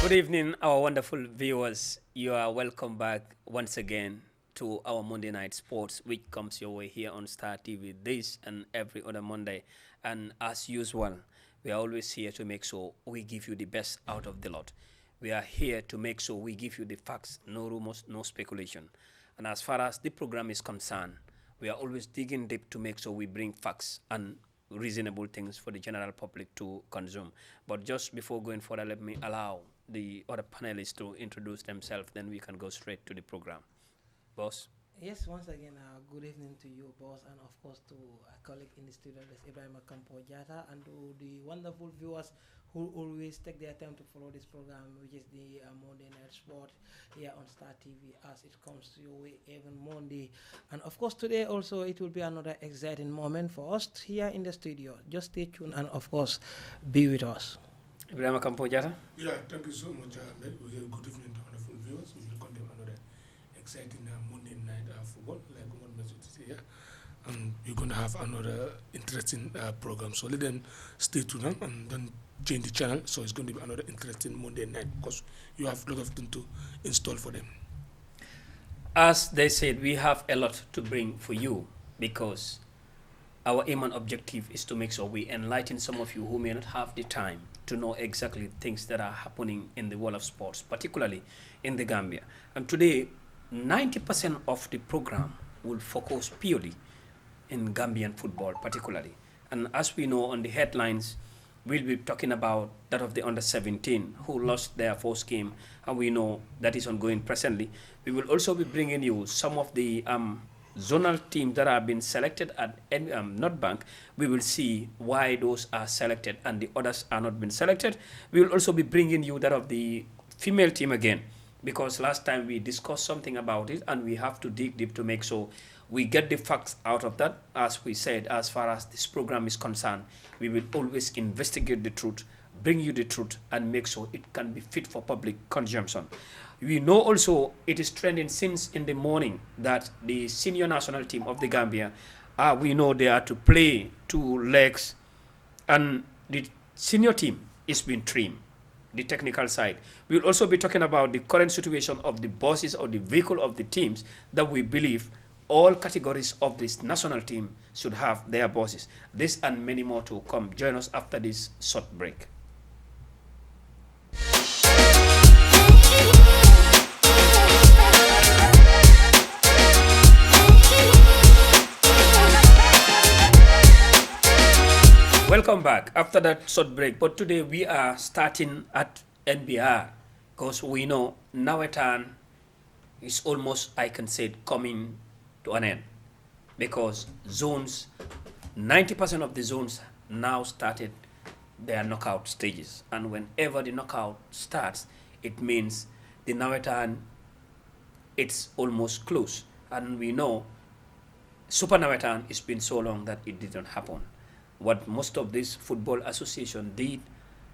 Good evening, our wonderful viewers. You are welcome back once again to our Monday Night Sports, which comes your way here on Star TV this and every other Monday. And as usual, we are always here to make sure we give you the best out of the lot. We are here to make sure we give you the facts, no rumors, no speculation. And as far as the program is concerned, we are always digging deep to make sure we bring facts and reasonable things for the general public to consume. But just before going further, let me allow the other panelists to introduce themselves, then we can go straight to the program. Boss? Yes, once again, good evening to you, boss, and of course to a colleague in the studio, that's Ibrahim Akampo Jata, and to the wonderful viewers who always take their time to follow this program, which is the Monday Night Sport here on Star TV, as it comes to your way every Monday. And of course, today also it will be another exciting moment for us here in the studio. Just stay tuned and, of course, be with us. Ibrahim Akampo Jata? Yeah, thank you so much, Ahmed. Good evening to wonderful viewers. We will continue another exciting Monday night football, like one message to say here. And we're going to have another interesting program. So let them stay tuned and don't change the channel. So it's going to be another interesting Monday night because you have a lot of things to install for them. As they said, we have a lot to bring for you because our aim and objective is to make sure we enlighten some of you who may not have the time to know exactly things that are happening in the world of sports, particularly in the Gambia. And today, 90% of the program will focus purely in Gambian football, particularly. And as we know on the headlines, we'll be talking about that of the under-17 who lost their first game, and we know that is ongoing presently. We will also be bringing you some of the zonal teams that have been selected at Northbank. We will see why those are selected and the others are not been selected. We will also be bringing you that of the female team again, because last time we discussed something about it and we have to dig deep to make sure we get the facts out of that. As we said, as far as this program is concerned, we will always investigate the truth, bring you the truth, and make sure it can be fit for public consumption. We know also it is trending since in the morning that the senior national team of the Gambia, we know they are to play 2 legs, and the senior team is being trimmed, the technical side. We'll also be talking about the current situation of the buses or the vehicle of the teams that we believe all categories of this national team should have their buses. This and many more to come. Join us after this short break. Welcome back after that short break. But today we are starting at NBR because we know Nawetan is almost, I can say, coming to an end because zones, 90% of the zones now started their knockout stages. And whenever the knockout starts, it means the Nawetan, it's almost close. And we know Super Nawetan, it's been so long that it didn't happen. What most of this football association did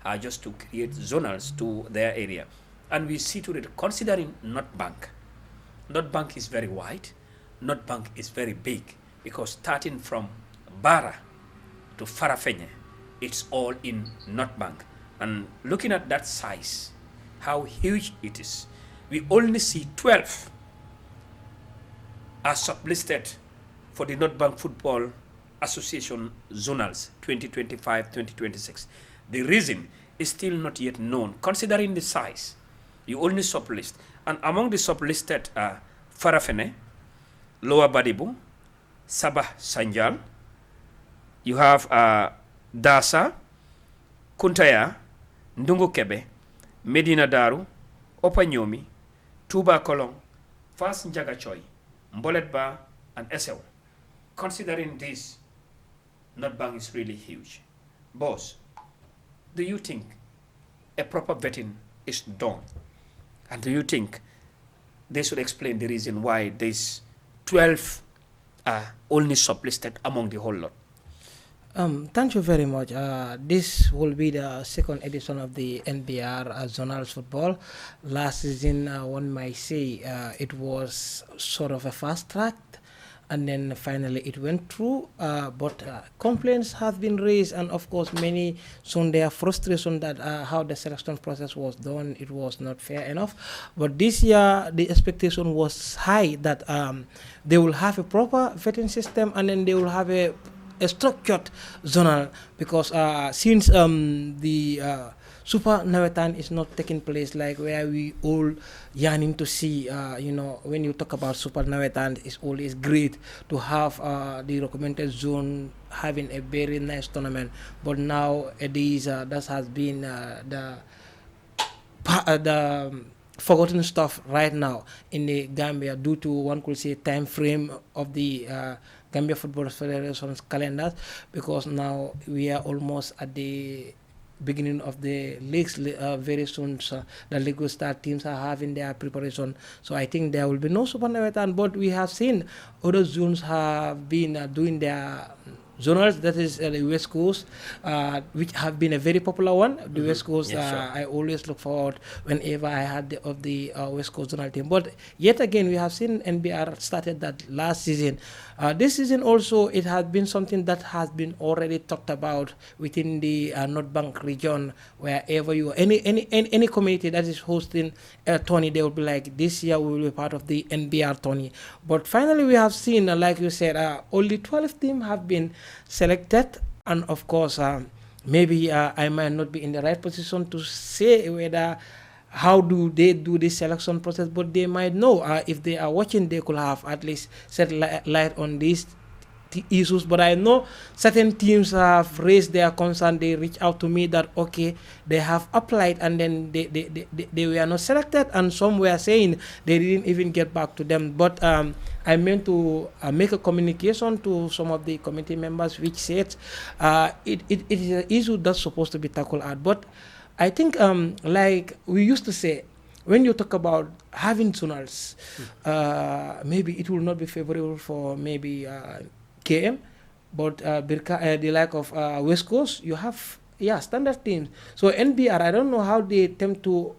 are just to create zonals to their area. And we see to it, considering Northbank. Northbank is very wide. Northbank is very big because starting from Bara to Farafenye, it's all in Northbank. And looking at that size, how huge it is, we only see 12 are sublisted for the Northbank Football Association Zonals 2025-2026. The reason is still not yet known. Considering the size, you only sublist. And among the sublisted are Farafene, Lower Badibu, Sabah Sanjal, you have Dasa, Kuntaya, Ndungu Kebe, Medina Daru, Opanyomi, Tuba Kolong, Fas Njagachoy, Mboletba, and Esel. Considering this, Northbank is really huge. Boss, do you think a proper vetting is done? And do you think they should explain the reason why these 12 are only sublisted among the whole lot? Thank you very much. This will be the second edition of the NBR Zonal Football. Last season, one might say it was sort of a fast track and then finally it went through. But complaints have been raised, and of course many shown their frustration that how the selection process was done, it was not fair enough. But this year the expectation was high that they will have a proper vetting system, and then they will have a structured zonal, because since the Super Nawetan is not taking place like where we all yearning to see. When you talk about Super Nawetan, it's always great to have the recommended zone having a very nice tournament. But now that has been the forgotten stuff right now in the Gambia, due to, one could say, time frame of the Gambia Football Federation's calendars, because now we are almost at the beginning of the leagues. Very soon the league will start, teams are having their preparation, so I think there will be no Super Nawetan. But we have seen other zones have been doing their zonals, that is the West Coast, which have been a very popular one. The West Coast, Yes, sure. I always look forward whenever I had the West Coast zonal team. But yet again, we have seen NBR started that last season. This season also, it has been something that has been already talked about within the North Bank region. Wherever you any community that is hosting a tourney, they will be like, this year we will be part of the NBR tourney. But finally, we have seen, like you said, only 12 teams have been selected, and of course, maybe I might not be in the right position to say whether how do they do this selection process, but they might know. If they are watching, they could have at least set light on these issues. But I know certain teams have raised their concern. They reach out to me that okay, they have applied and then they were not selected, and some were saying they didn't even get back to them. But I meant to make a communication to some of the committee members which said it is an issue that's supposed to be tackled out. But I think like we used to say, when you talk about having zonals, maybe it will not be favorable for maybe KM, but the like of West Coast, you have standard teams. So NBR, I don't know how they attempt to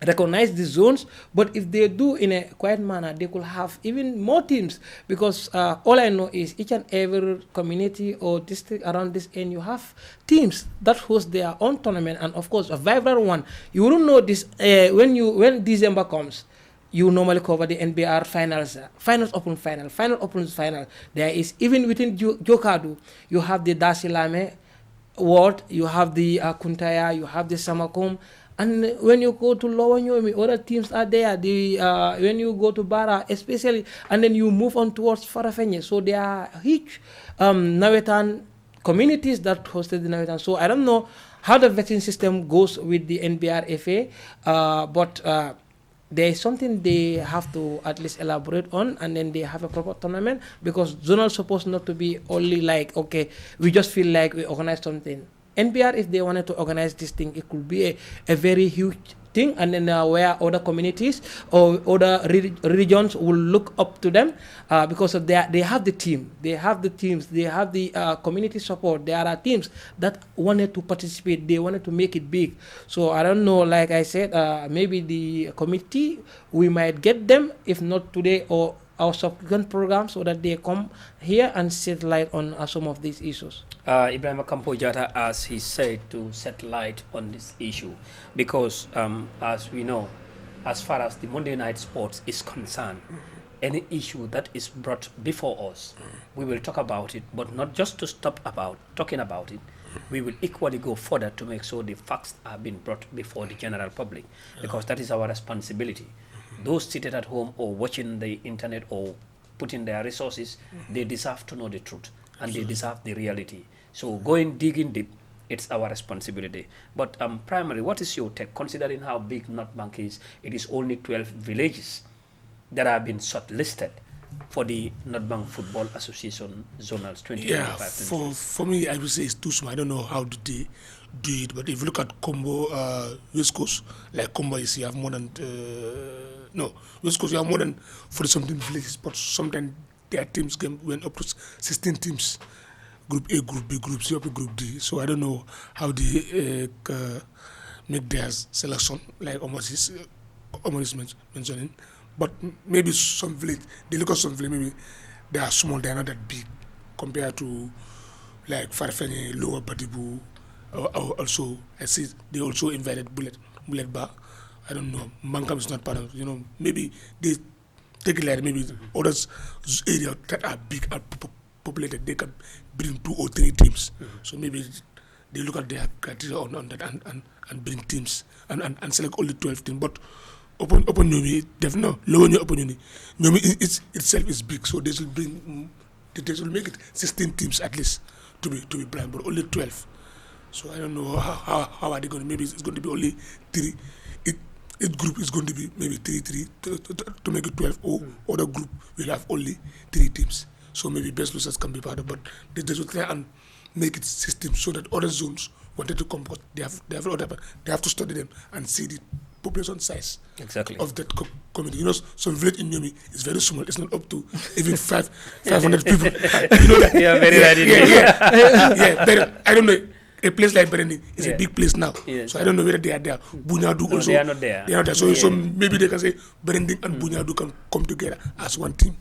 recognize the zones, but if they do in a quiet manner, they could have even more teams, because all I know is each and every community or district around this end, you have teams that host their own tournament, and of course a vibrant one. You wouldn't know this when December comes. You normally cover the NBR finals, open final. There is, even within Jokadu, you have the Dasilame ward, you have the Kuntaya, you have the Samakum. And when you go to Lower Nyomi, other teams are there. When you go to Bara, especially, and then you move on towards Farafenye. So there are huge Nawetan communities that hosted the Nawetan. So I don't know how the vetting system goes with the NBRFA, but there is something they have to at least elaborate on, and then they have a proper tournament, because zonal supposed not to be only like, okay, we just feel like we organize something. NBR, if they wanted to organize this thing, it could be a very huge thing, and then where other communities or other regions will look up to them, because of they have the team, they have the teams, they have the community support. There are teams that wanted to participate, they wanted to make it big. So I don't know, like I said, maybe the committee, we might get them, if not today or our subsequent programs, so that they come here and shed light on some of these issues. Ibrahim Kampojata, as he said, to set light on this issue, because as we know, as far as the Monday Night Sports is concerned, any issue that is brought before us, we will talk about it, but not just to stop talking about it. We will equally go further to make sure the facts are being brought before the general public, because that is our responsibility. Those seated at home or watching the internet or putting their resources, they deserve to know the truth, and they deserve the reality. So digging deep, it's our responsibility. But primarily, what is your take, considering how big North Bank is? It is only 12 villages that have been shortlisted for the North Bank Football Association Zonals 2025. Yeah, for me, I would say it's too small. I don't know how do they do it, but if you look at Combo, West Coast, like Combo is, you have more than West Coast, you have more than 40-something villages, but sometimes their teams went up to 16 teams. Group A, Group B, Group C, up to Group D. So I don't know how they make their selection, like Omar is mentioning. But maybe some village, they look at some village, maybe they are small. They are not that big compared to like Farfenni, Lower Badibu. Also, I see they also invited Bullet Bar. I don't know. Mankam is not part of. Maybe they take it like maybe others areas that are big and populated. They can bring 2 or 3 teams. So maybe they look at their criteria on that and bring teams and select only 12 teams. But Open Nyomi, definitely lower your Open Nyomi itself is big, so they will make it 16 teams at least to be blind, but only 12. So I don't know how are they going to. Maybe it's going to be only 3. Each group is going to be maybe 3 to make it 12. Or other group will have only 3 teams. So maybe best losers can be part of, but they will try and make it system so that other zones wanted to come, because they have to study them and see the population size of that community. Some village in Nyomi is very small. It's not up to even 500 people. That? Yeah, very right. Yeah, but I don't know. A place like Berendi is a big place now. Yes. So I don't know whether they are there. Bunyadu also. They are not there. They are not there. So maybe they can say Berendi and Bunyadu can come together as one team.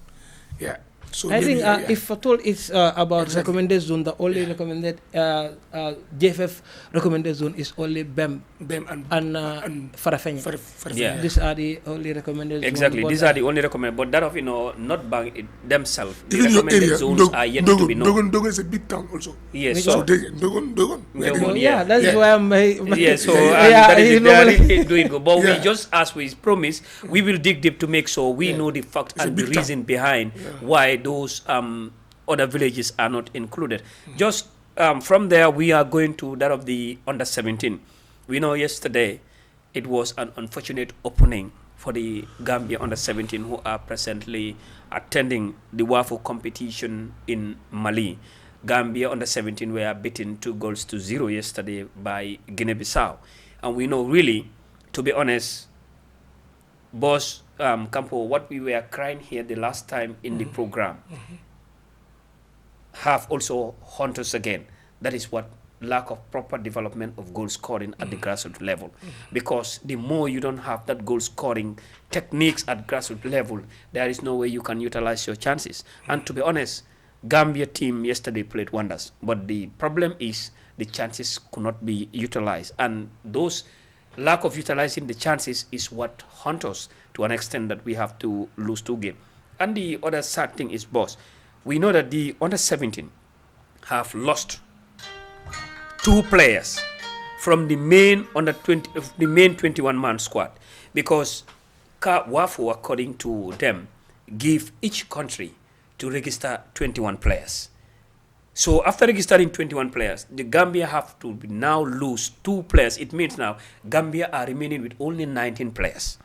Yeah. So I think if at all it's about recommended zone, the only recommended JFF recommended zone is only BEM and Farafenni. Yeah. These are the only recommended zones. Exactly, these are the only recommended. But that of not Bang themselves. The even recommended area, zones are yet to be known. Dogon is a big town also. Yes, so Dogon. Yeah, that's why I'm. Yeah, so that is really doing good. But we just, as we promised, we will dig deep to make sure we know the fact and the reason behind why those other villages are not included. Just from there, we are going to that of the under 17. We know yesterday it was an unfortunate opening for the Gambia under 17 who are presently attending the WAFU competition in Mali. Gambia under 17 were beaten 2-0 yesterday by Guinea-Bissau. And we know really, to be honest, Boss Campo, what we were crying here the last time in the program have also haunted us again. That is what lack of proper development of goal scoring at the grassroots level. Because the more you don't have that goal scoring techniques at grassroots level, there is no way you can utilize your chances. And to be honest, Gambia team yesterday played wonders. But the problem is the chances could not be utilized. And those lack of utilizing the chances is what haunts us to an extent that we have to lose 2 games. And the other sad thing is, boss, we know that the under 17 have lost 2 players from the main 21-man squad, because WAFU, according to them, give each country to register 21 players. So after registering 21 players, the Gambia have to now lose 2 players. It means now Gambia are remaining with only 19 players.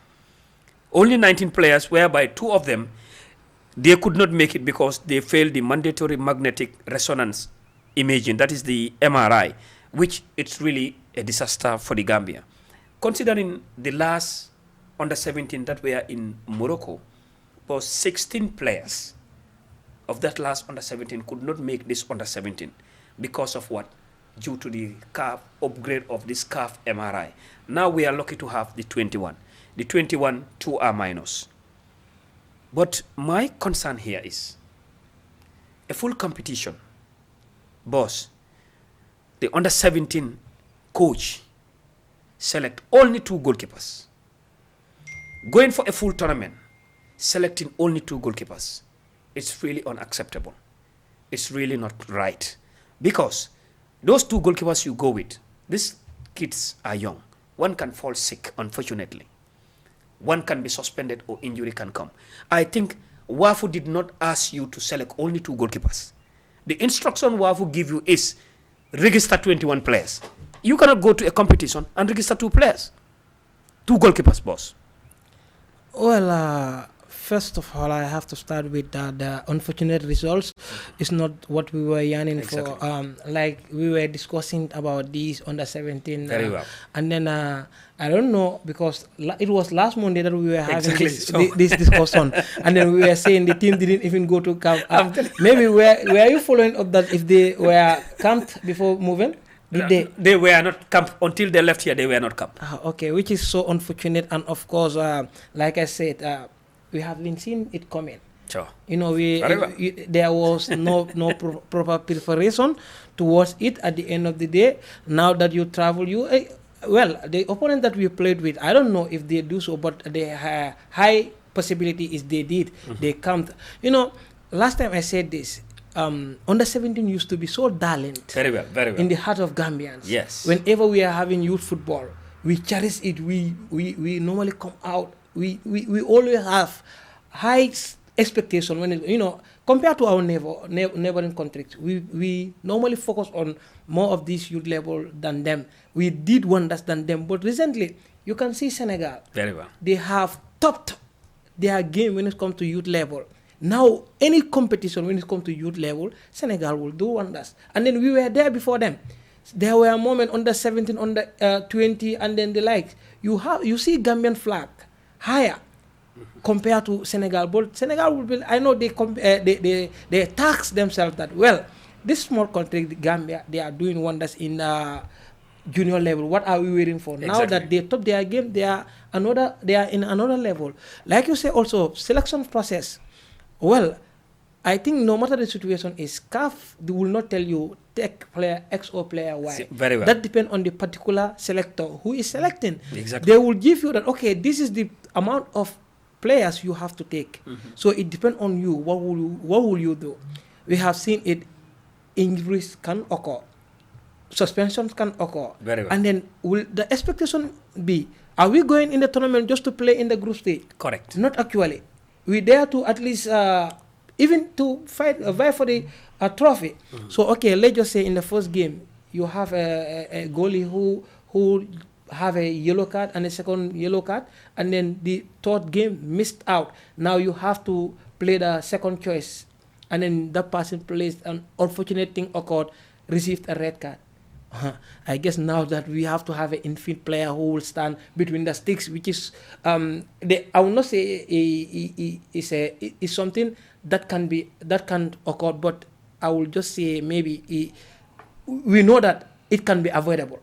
Only 19 players, whereby 2 of them, they could not make it because they failed the mandatory magnetic resonance imaging, that is the MRI, which it's really a disaster for the Gambia. Considering the last under 17 that were in Morocco, was 16 players of that last under 17 could not make this under 17 because of what? Due to the upgrade of this CAF MRI. Now we are lucky to have the 21. The 21, 2 are minus. But my concern here is a full competition. Boss, the under 17 coach select only 2 goalkeepers. Going for a full tournament, selecting only 2 goalkeepers. It's really unacceptable. It's really not right. Because those 2 goalkeepers you go with, these kids are young. One can fall sick, unfortunately. One can be suspended or injury can come. I think WAFU did not ask you to select only 2 goalkeepers. The instruction WAFU give you is register 21 players. You cannot go to a competition and register 2 players. 2 goalkeepers, boss. Well, first of all, I have to start with the unfortunate results. It's not what we were yearning for. Like we were discussing about these under 17. Very well. And then I don't know, because it was last Monday that we were having this discussion, and then we were saying the team didn't even go to camp. Maybe were you following up that if they were camped before moving? They were not camped until they left here. They were not camped. Okay, which is so unfortunate. And of course, like I said, we have been seeing it coming. Sure. You know, Very well. there was no proper preparation towards it. At the end of the day, now that you travel, well, the opponent that we played with, I don't know if they do so, but the high possibility is they did. They camped. You know, last time I said this, under 17 used to be so darling. Very well. In the heart of Gambians. Yes. Whenever we are having youth football, we cherish it. We normally come out. We always have high expectation when it, compared to our neighboring countries. We normally focus on more of this youth level than them. We did wonders than them. But recently, you can see Senegal. Very well. They have topped their game when it comes to youth level. Now, any competition when it comes to youth level, Senegal will do wonders. And then we were there before them. There were moments under 17, under 20, and then the like. You see Gambian flag higher compared to Senegal. But Senegal will be, I know they tax themselves that, well, this small country, Gambia, they are doing wonders in junior level. What are we waiting for? Exactly. Now that they top their game, they are in another level. Like you say also, selection process. Well, I think no matter the situation is, CAF will not tell you take player X or player Y. Very well. That depends on the particular selector who is selecting. Exactly. They will give you that, okay, this is the amount of players you have to take. So it depends on you. What will you do? We have seen it. Injuries can occur. Suspensions can occur. Very well. And then will the expectation be, are we going in the tournament just to play in the group stage? Correct. Not actually. We dare to at least even to vie for the trophy. So okay, let's just say in the first game you have a goalie who have a yellow card and a second yellow card, and then the third game missed out. Now you have to play the second choice, and then that person plays, an unfortunate thing occurred, received a red card. I guess now that we have to have an infield player who will stand between the sticks, which is I will not say is something that can occur, but I will just say maybe we know that it can be avoidable.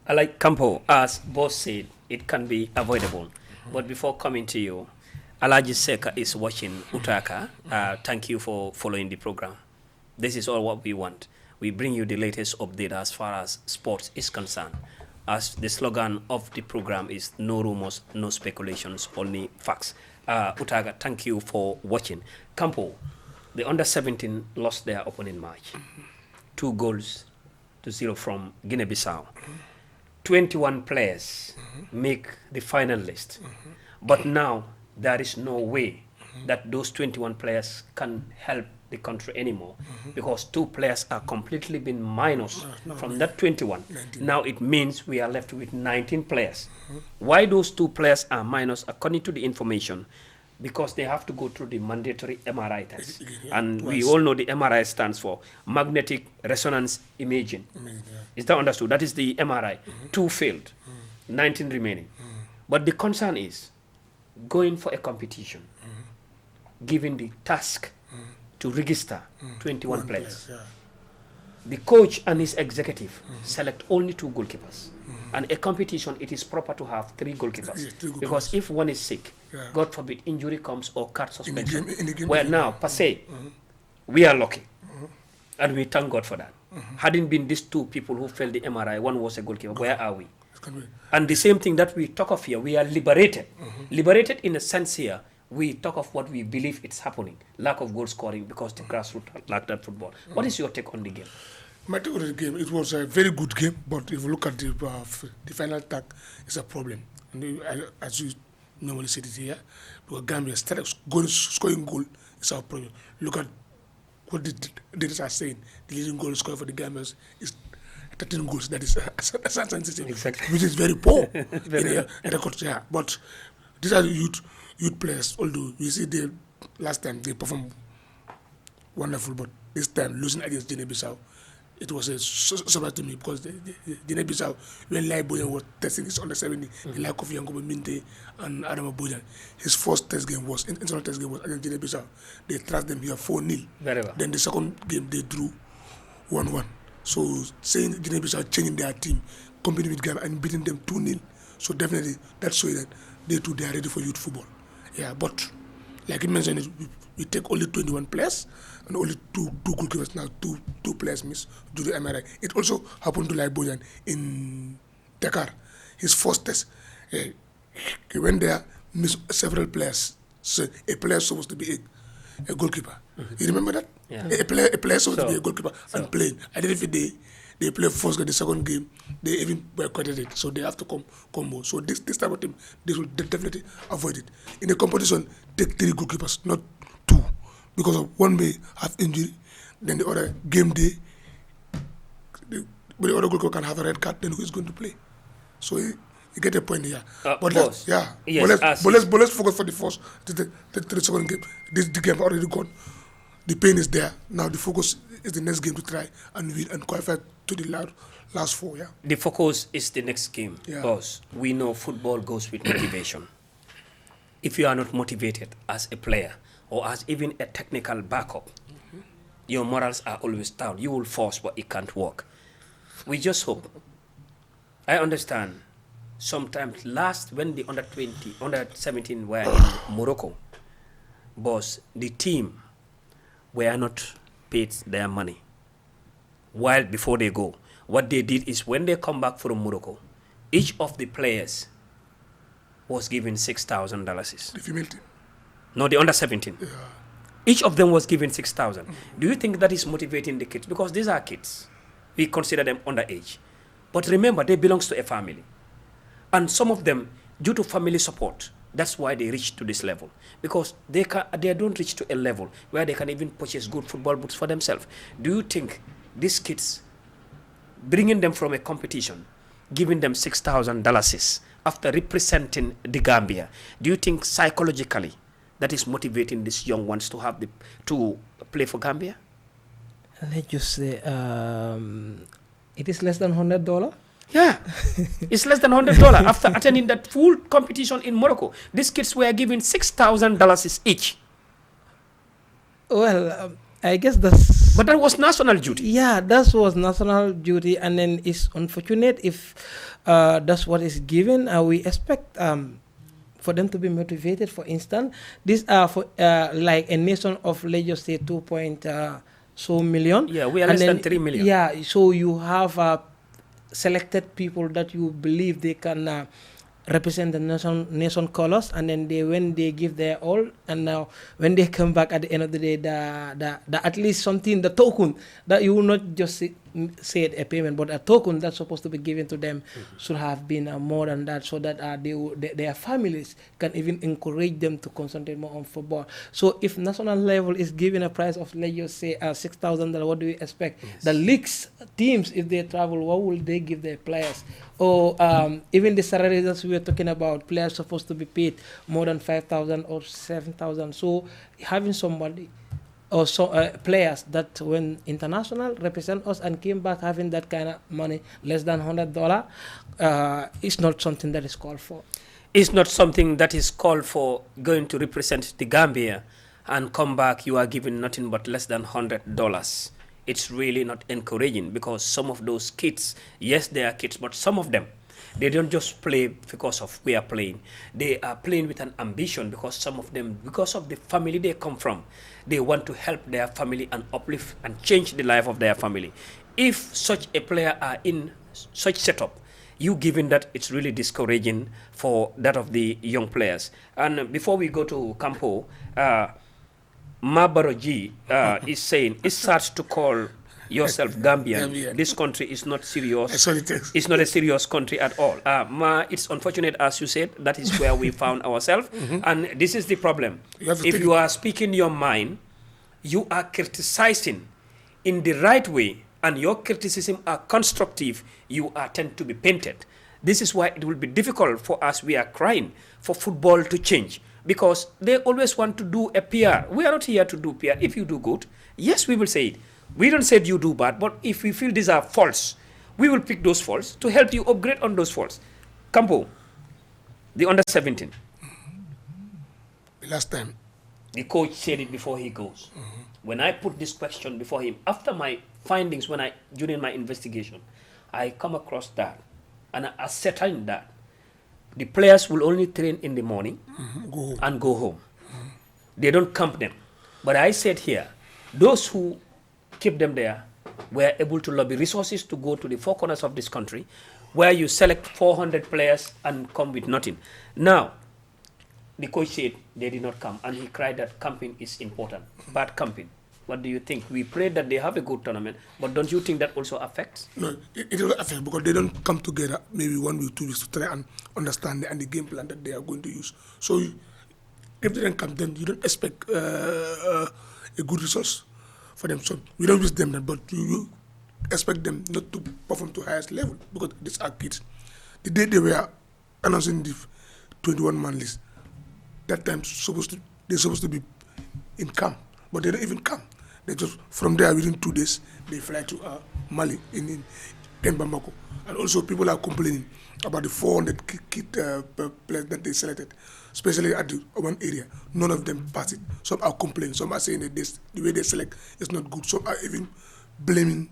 Like Campo, as boss said, it can be avoidable. But before coming to you, Alaji Seka is watching Utaka. Thank you for following the program. This is all what we want. We bring you the latest update as far as sports is concerned. As the slogan of the program is no rumors, no speculations, only facts. Utaga, thank you for watching. Campo, the under-17 lost their opening match. 2-0 from Guinea-Bissau. 21 players make the final list. But now there is no way that those 21 players can help the country anymore, because 2 players are completely been minus from that 21. 19. Now it means we are left with 19 players. Why those 2 players are minus, according to the information? Because they have to go through the mandatory MRI test. And we all know the MRI stands for magnetic resonance imaging. Is that understood? That is the MRI. 2 failed, 19 remaining. But the concern is going for a competition, given the task to register 21 players. The coach and his executive select only 2 goalkeepers. And a competition, it is proper to have 3 goalkeepers. Because if one is sick, God forbid, injury comes or card suspension. Well, now, per se, we are lucky. And we thank God for that. Hadn't been these 2 people who failed the MRI, one was a goalkeeper, where are we? And the same thing that we talk of here, we are liberated. Liberated in a sense here, we talk of what we believe it's happening. Lack of goal scoring because the grassroots lack that football. What is your take on the game? My take on the game, it was a very good game, but if you look at the final attack, it's a problem. And as you normally say it here, because Gambia started scoring goal, it's our problem. Look at what the data are saying. The leading goal scorer for the Gambians is 13 goals. That is Exactly. which is very poor. But these are the youth players, although you see they last time they performed wonderful, but this time losing against Guinea-Bissau, it was a surprise to me, because the Guinea-Bissau, when Lai Boyan was testing his under 70, the like of Yankuba Minte and Adama Boyan, his first international test game was against Guinea-Bissau. They thrashed them here 4-0. Very well. Then the second game they drew 1-1. So saying Guinea-Bissau changing their team, competing with Ghana and beating them 2-0. So definitely that shows that they are ready for youth football. Yeah, but like you mentioned, we take only 21 players and only two goalkeepers now, two players miss due to MRI. It also happened to like Bojan in Dakar. His first test, he went there, missed several players. So a player is supposed to be a goalkeeper. You remember that? Yeah. A player is supposed to be a goalkeeper and playing. I didn't think they play first game, the second game, they even boycotted it. So they have to combo. So this type of thing, they will definitely avoid it. In the competition, take 3 goalkeepers, not 2. Because of one may have injury, then the other game day, the other goalkeeper can have a red card, then who is going to play? So you get a point here. But boss, let's focus for the first, the second game. The game already gone. The pain is there. Now the focus is the next game to try and win and qualify to the last 4. Yeah. The focus is the next game, Yeah. boss. We know football goes with motivation. If you are not motivated as a player or as even a technical backup, your morals are always down. You will force, but it can't work. We just hope. I understand. Sometimes when the under 17 were in Morocco, boss, the team were not paid their money. While before they go, what they did is when they come back from Morocco, each of the players was given $6,000. The female team. No, the under 17. Yeah. Each of them was given 6,000. Do you think that is motivating the kids? Because these are kids. We consider them underage. But remember, they belong to a family. And some of them, due to family support, that's why they reach to this level. Because they don't reach to a level where they can even purchase good football boots for themselves. Do you think these kids, bringing them from a competition, giving them $6,000 after representing the Gambia, do you think psychologically that is motivating these young ones to have to play for Gambia? Let's just say it is less than $100. Yeah, it's less than $100 after attending that full competition in Morocco. These kids were given $6,000 each. Well, I guess that's... But that was national duty. Yeah, that was national duty, and then it's unfortunate if that's what is given. We expect for them to be motivated. For instance, these are for like a nation of, let's just say, 2 million. Yeah, we are less than 3 million. Yeah, so you have selected people that you believe they can represent the nation colors, and then when they give their all, and now when they come back at the end of the day, the at least something, the token that you will not just say a payment, but a token that's supposed to be given to them should have been more than that, so that their families can even encourage them to concentrate more on football. So if national level is giving a price of, let's just say, $6,000, what do you expect? Yes. The leagues teams, if they travel, what will they give their players? Or even the salaries that we were talking about, players supposed to be paid more than 5,000 or 7,000. So having somebody or players that went international, represent us, and came back having that kind of money, less than $100, is not something that is called for. It's not something that is called for. Going to represent the Gambia and come back, you are given nothing but less than $100. It's really not encouraging, because some of those kids, yes, they are kids, but some of them, they don't just play because of we are playing. They are playing with an ambition, because some of them, because of the family they come from, they want to help their family and uplift and change the life of their family. If such a player are in such setup, you given that, it's really discouraging for that of the young players. And before we go to Campo, Mabaroji is saying it's sad to call yourself Gambian. This country is not serious. It's not a serious country at all. It's unfortunate, as you said, that is where we found ourselves. And this is the problem. If you are speaking your mind, you are criticizing in the right way, and your criticism are constructive, you are tend to be painted. This is why it will be difficult for us. We are crying for football to change, because they always want to do a PR. We are not here to do PR. If you do good, yes, we will say it. We don't say you do bad, but if we feel these are faults, we will pick those faults to help you upgrade on those faults. Campo, the under 17. The last time. The coach said it before he goes. When I put this question before him, after my findings, during my investigation, I come across that, and I ascertain that the players will only train in the morning and go home. They don't camp them. But I said here, those who keep them there were able to lobby resources to go to the four corners of this country, where you select 400 players and come with nothing. Now, the coach said they did not come, and he cried that camping is important. Bad camping. What do you think? We pray that they have a good tournament, but don't you think that also affects? No, it will affect because they don't come together maybe 1 week, 2 weeks to try and understand and the game plan that they are going to use. So if they don't come, then you don't expect a good resource for them. So we don't wish them that, but you expect them not to perform to highest level because these are kids. The day they were announcing the 21-man list, that time they're supposed to be in camp, but they don't even come. They just from there within 2 days they fly to Mali in Bamako, and also people are complaining about the 400 kid players that they selected, especially at the urban area. None of them pass it. Some are complaining. Some are saying that the way they select is not good. Some are even blaming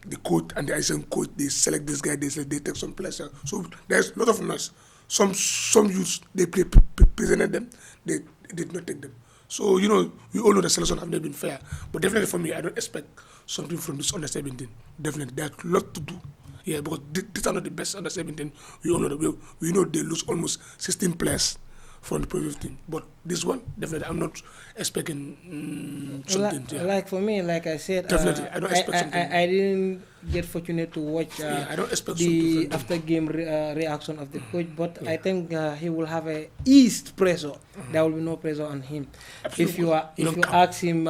the coach and the ICM coach. They select this guy. They take some players. So there's a lot of noise. Some youths they presented them. They did not take them. So, we all know the selection have not been fair. But definitely for me, I don't expect something from this under 17. Definitely, there's a lot to do. Yeah, because these are not the best under 17. We all know that we know they lose almost 16 players from the previous team. But this one, definitely, I'm not expecting something. Like for me, like I said, definitely, I don't expect something. I didn't get fortunate to watch I don't expect the after game reaction of the coach, but I think he will have a eased pressure. There will be no pressure on him. Absolutely. If you ask him,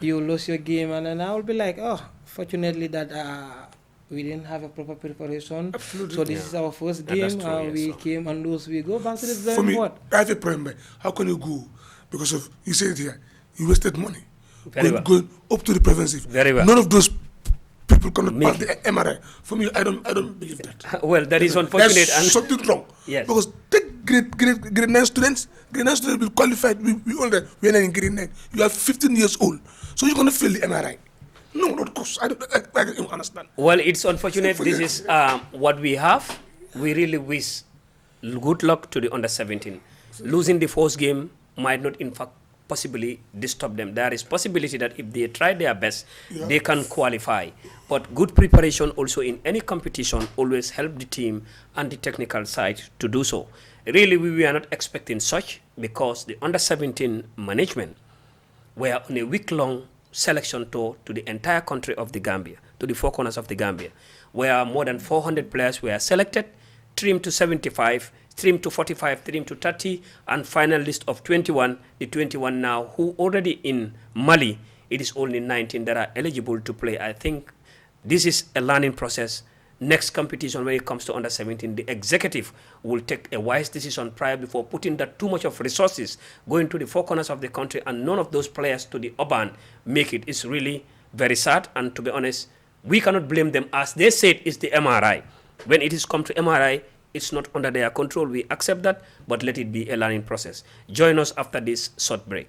you lost your game, and then I will be like, oh, fortunately that we didn't have a proper preparation. Absolutely. So this is our first game. We came and lose. We go back to the drawing board. I have a problem. How can you go? Because of you said here, you wasted money. Going up to the preventive. Very well. None of those people cannot pass the MRI. For me, I don't believe that. Well, that is unfortunate. There's something wrong. Yes. Because take grade 9 students. Grade 9 students will qualified. We are not in grade 9. You are 15 years old, so you're gonna fail the MRI. No, not course. I don't understand. Well, it's unfortunate. This is what we have. We really wish good luck to the under 17. Losing the first game might not, in fact, possibly disturb them. There is possibility that if they try their best, they can qualify. But good preparation also in any competition always help the team and the technical side to do so. Really, we are not expecting such because the under 17 management were on a week-long selection tour to the entire country of the Gambia, to the four corners of the Gambia, where more than 400 players were selected, trimmed to 75, trimmed to 45, trimmed to 30, and final list of 21. The 21 now who already in Mali, it is only 19 that are eligible to play. I think this is a learning process. Next competition, when it comes to under 17, the executive will take a wise decision prior before putting that too much of resources going to the four corners of the country and none of those players to the urban make it. It's really very sad, and to be honest, we cannot blame them. As they said, it's the MRI. When it is come to MRI, it's not under their control. We accept that, but let it be a learning process. Join us after this short break.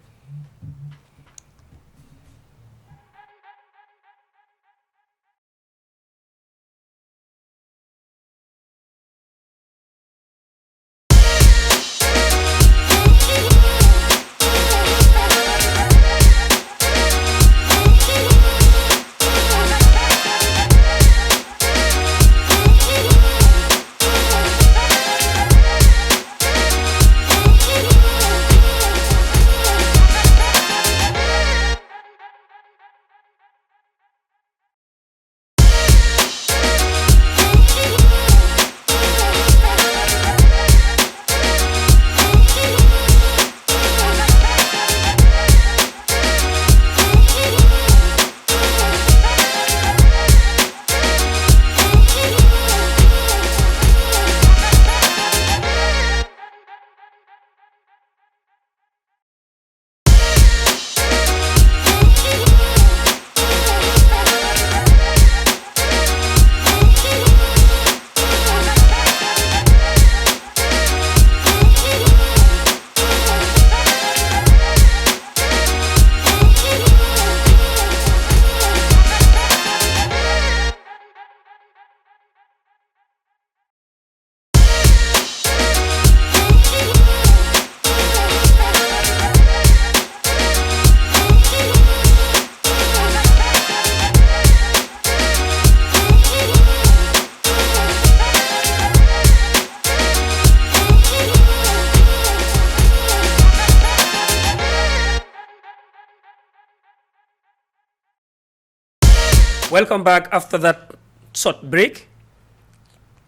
Welcome back after that short break.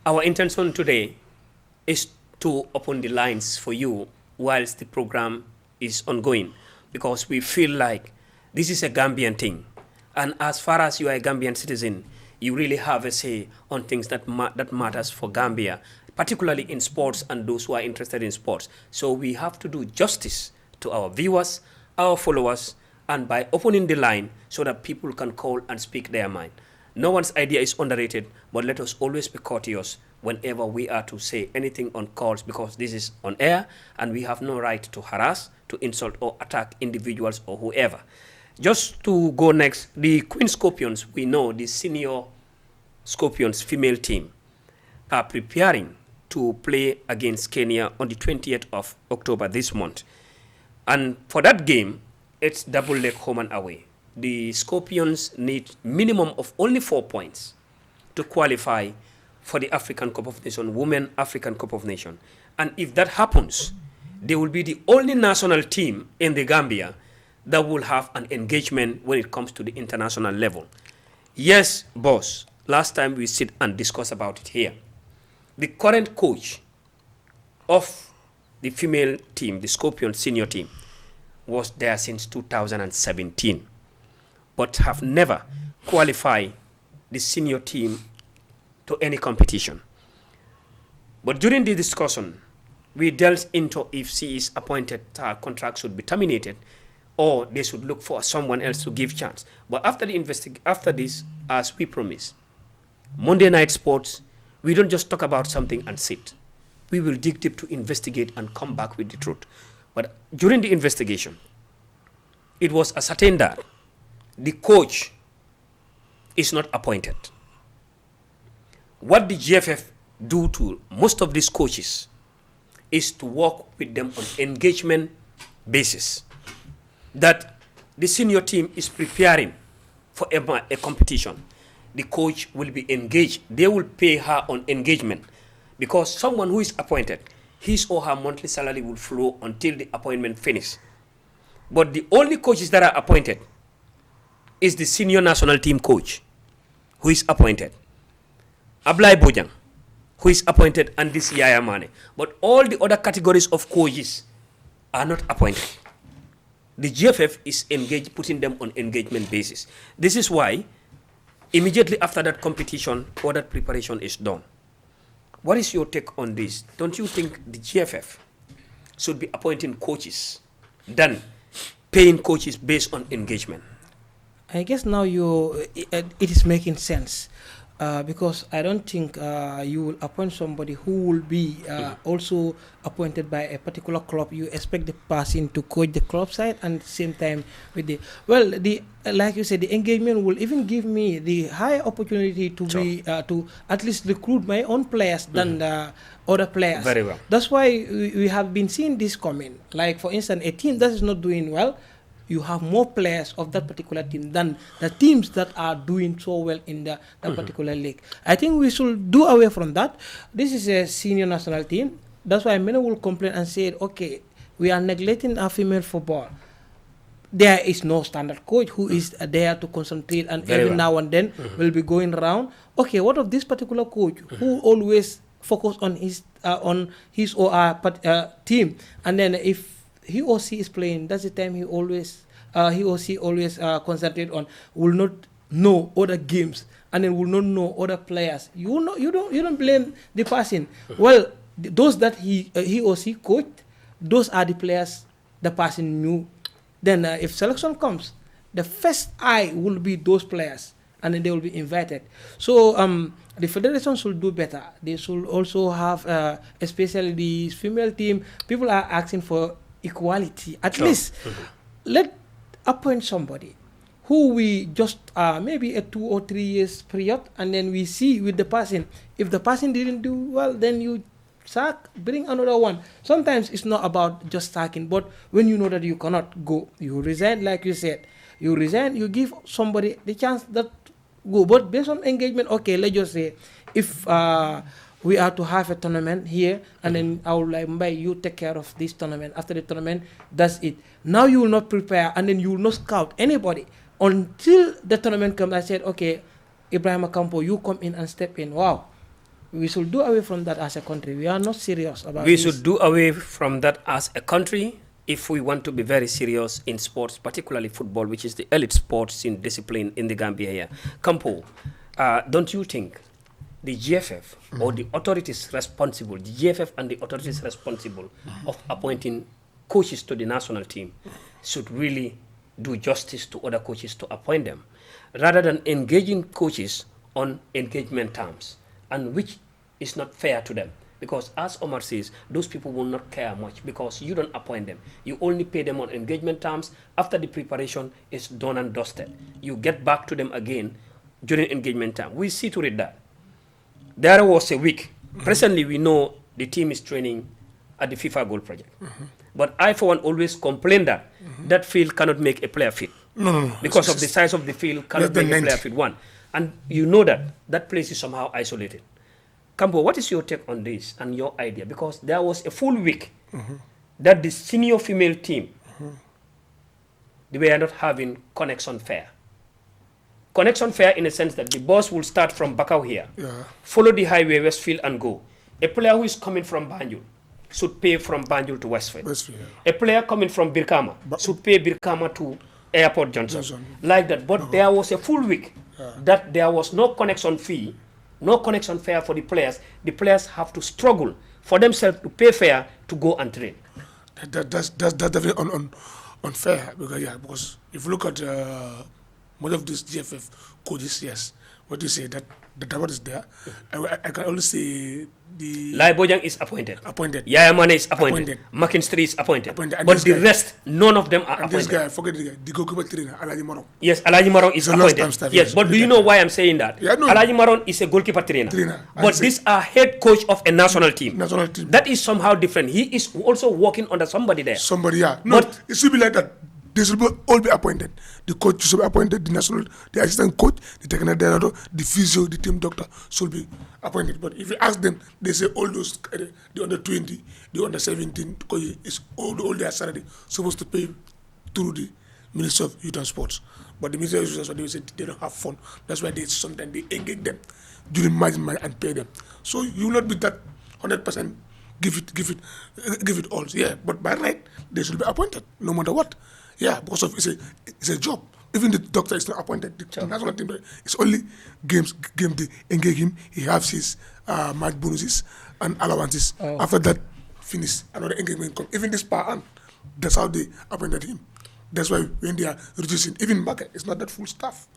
Our intention today is to open the lines for you whilst the program is ongoing, because we feel like this is a Gambian thing. And as far as you are a Gambian citizen, you really have a say on things that matters for Gambia, particularly in sports and those who are interested in sports. So we have to do justice to our viewers, our followers, and by opening the line so that people can call and speak their mind. No one's idea is underrated, but let us always be courteous whenever we are to say anything on calls, because this is on air and we have no right to harass, to insult or attack individuals or whoever. Just to go next, the Queen Scorpions, we know the senior Scorpions female team are preparing to play against Kenya on the 20th of October this month. And for that game, it's double leg home and away. The Scorpions need minimum of only 4 points to qualify for the African Cup of Nations, Women African Cup of Nations. And if that happens, they will be the only national team in the Gambia that will have an engagement when it comes to the international level. Yes, boss, last time we sit and discuss about it here. The current coach of the female team, the Scorpion senior team, was there since 2017, but have never qualified the senior team to any competition. But during the discussion, we delved into if she is appointed, her contract should be terminated, or they should look for someone else to give chance. But after this, as we promised, Monday Night Sports, we don't just talk about something and sit. We will dig deep to investigate and come back with the truth. But during the investigation, it was ascertained that the coach is not appointed. What the GFF do to most of these coaches is to work with them on engagement basis. That the senior team is preparing for a competition. The coach will be engaged. They will pay her on engagement, because someone who is appointed, his or her monthly salary will flow until the appointment finishes. But the only coaches that are appointed is the senior national team coach, who is appointed. Ablai Bojang, who is appointed, and this Yaya Mane. But all the other categories of coaches are not appointed. The GFF is engaged, putting them on engagement basis. This is why immediately after that competition, all that preparation is done. What is your take on this? Don't you think the GFF should be appointing coaches than paying coaches based on engagement? I guess now it is making sense. Because I don't think you will appoint somebody who will be also appointed by a particular club. You expect the person to coach the club side, and at the same time with like you said, the engagement will even give me the high opportunity to be to at least recruit my own players than the other players. Very well. That's why we have been seeing this coming. Like for instance, a team that is not doing well, you have more players of that particular team than the teams that are doing so well in that particular league. I think we should do away from that. This is a senior national team. That's why many will complain and say, okay, we are neglecting our female football. There is no standard coach who is there to concentrate, and every now and then will be going around. Okay, what of this particular coach who always focus on his or her team, and then if he or she is playing, that's the time he or she always concentrate on, will not know other games, and then will not know other players. You don't blame the person. Well, those that he or she coached, those are the players the person knew. Then if selection comes, the first eye will be those players, and then they will be invited. So the federation should do better. They should also have, especially the female team, people are asking for equality. At least let appoint somebody who we just maybe a 2 or 3 years period, and then we see with the person. If the person didn't do well, then you sack, bring another one. Sometimes it's not about just sacking, but when you know that you cannot go, you resign. Like you said, you resign, you give somebody the chance that go. But based on engagement, okay, let's just say if we are to have a tournament here, and then I will like, Mbai, you take care of this tournament. After the tournament, that's it. Now you will not prepare, and then you will not scout anybody. until the tournament comes, I said, okay, Ibrahim Campo, you come in and step in. Wow. We should do away from that as a country. We are not serious about We this. should do away from that as a country if we want to be very serious in sports, particularly football, which is the elite sports in discipline in the Gambia here. Campo, don't you think the GFF or the authorities responsible, the GFF and the authorities responsible of appointing coaches to the national team should really do justice to other coaches to appoint them, rather than engaging coaches on engagement terms, and which is not fair to them? Because as Omar says, those people will not care much because you don't appoint them. You only pay them on engagement terms. After the preparation is done and dusted, you get back to them again during engagement time. We see to it that there was a week. Presently, we know the team is training at the FIFA Goal Project. But I, for one, always complain that that field cannot make a player fit. No. Because of the size of the field, cannot make a player fit. One. And you know that that place is somehow isolated. Campo, what is your take on this and your idea? Because there was a full week that the senior female team, they were not having connection fair. Connection fair in a sense that the bus will start from Bakau here, follow the highway Westfield and go. A player who is coming from Banjul should pay from Banjul to Westfield. A player coming from Birkama should pay Birkama to Airport Johnson. Like that. But there was a full week that there was no connection fee, no connection fare for the players. The players have to struggle for themselves to pay fare to go and train. That's definitely unfair because if you look at most of these GFF coaches, yes, what you say that what is there, I can only say the Lai Bojang is appointed. Yaya Mane is appointed. McKinstry is appointed. But the rest, none of them are appointed. This guy, forget the goalkeeper trainer, Alaji Marong. Yes, Alaji Marong is appointed. Yes, but do you know why I'm saying that? Yeah, no. Alaji Marong is a goalkeeper trainer. But these are head coach of a national team. That is somehow different. He is also working under somebody there. No, but it should be like that. They should all be appointed. The coach should be appointed, the assistant coach, the technical director, the physio, the team doctor should be appointed. But if you ask them, they say all those, the under 20, the under 17, because it's all their salary supposed to pay through the Ministry of Youth and Sports. But the Ministry of Youth and Sports, they say they don't have fun. That's why sometimes they engage them during match and pay them. So you will not be that 100%. Give it all. Yeah, but by right, they should be appointed, no matter what. Yeah, because of it's a job. Even the doctor is not appointed. The national team, it's only game they engage him. He has his match bonuses and allowances. After that, finish another engagement come. Even this per that's how they appointed him. That's why when they are reducing, even market, it's not that full staff.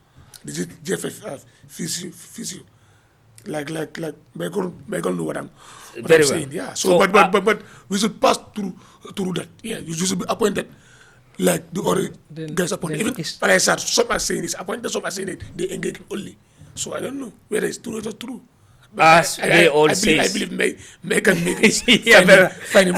The GFF physio. Like Michael know what I'm saying. Yeah. So but we should pass through that. Yeah, you should be appointed. Like the other guys appointed. Even but I said some are saying it's appointed, some are saying they engage only. So I don't know whether it's true or not true. As they all say. I believe Megan is fine.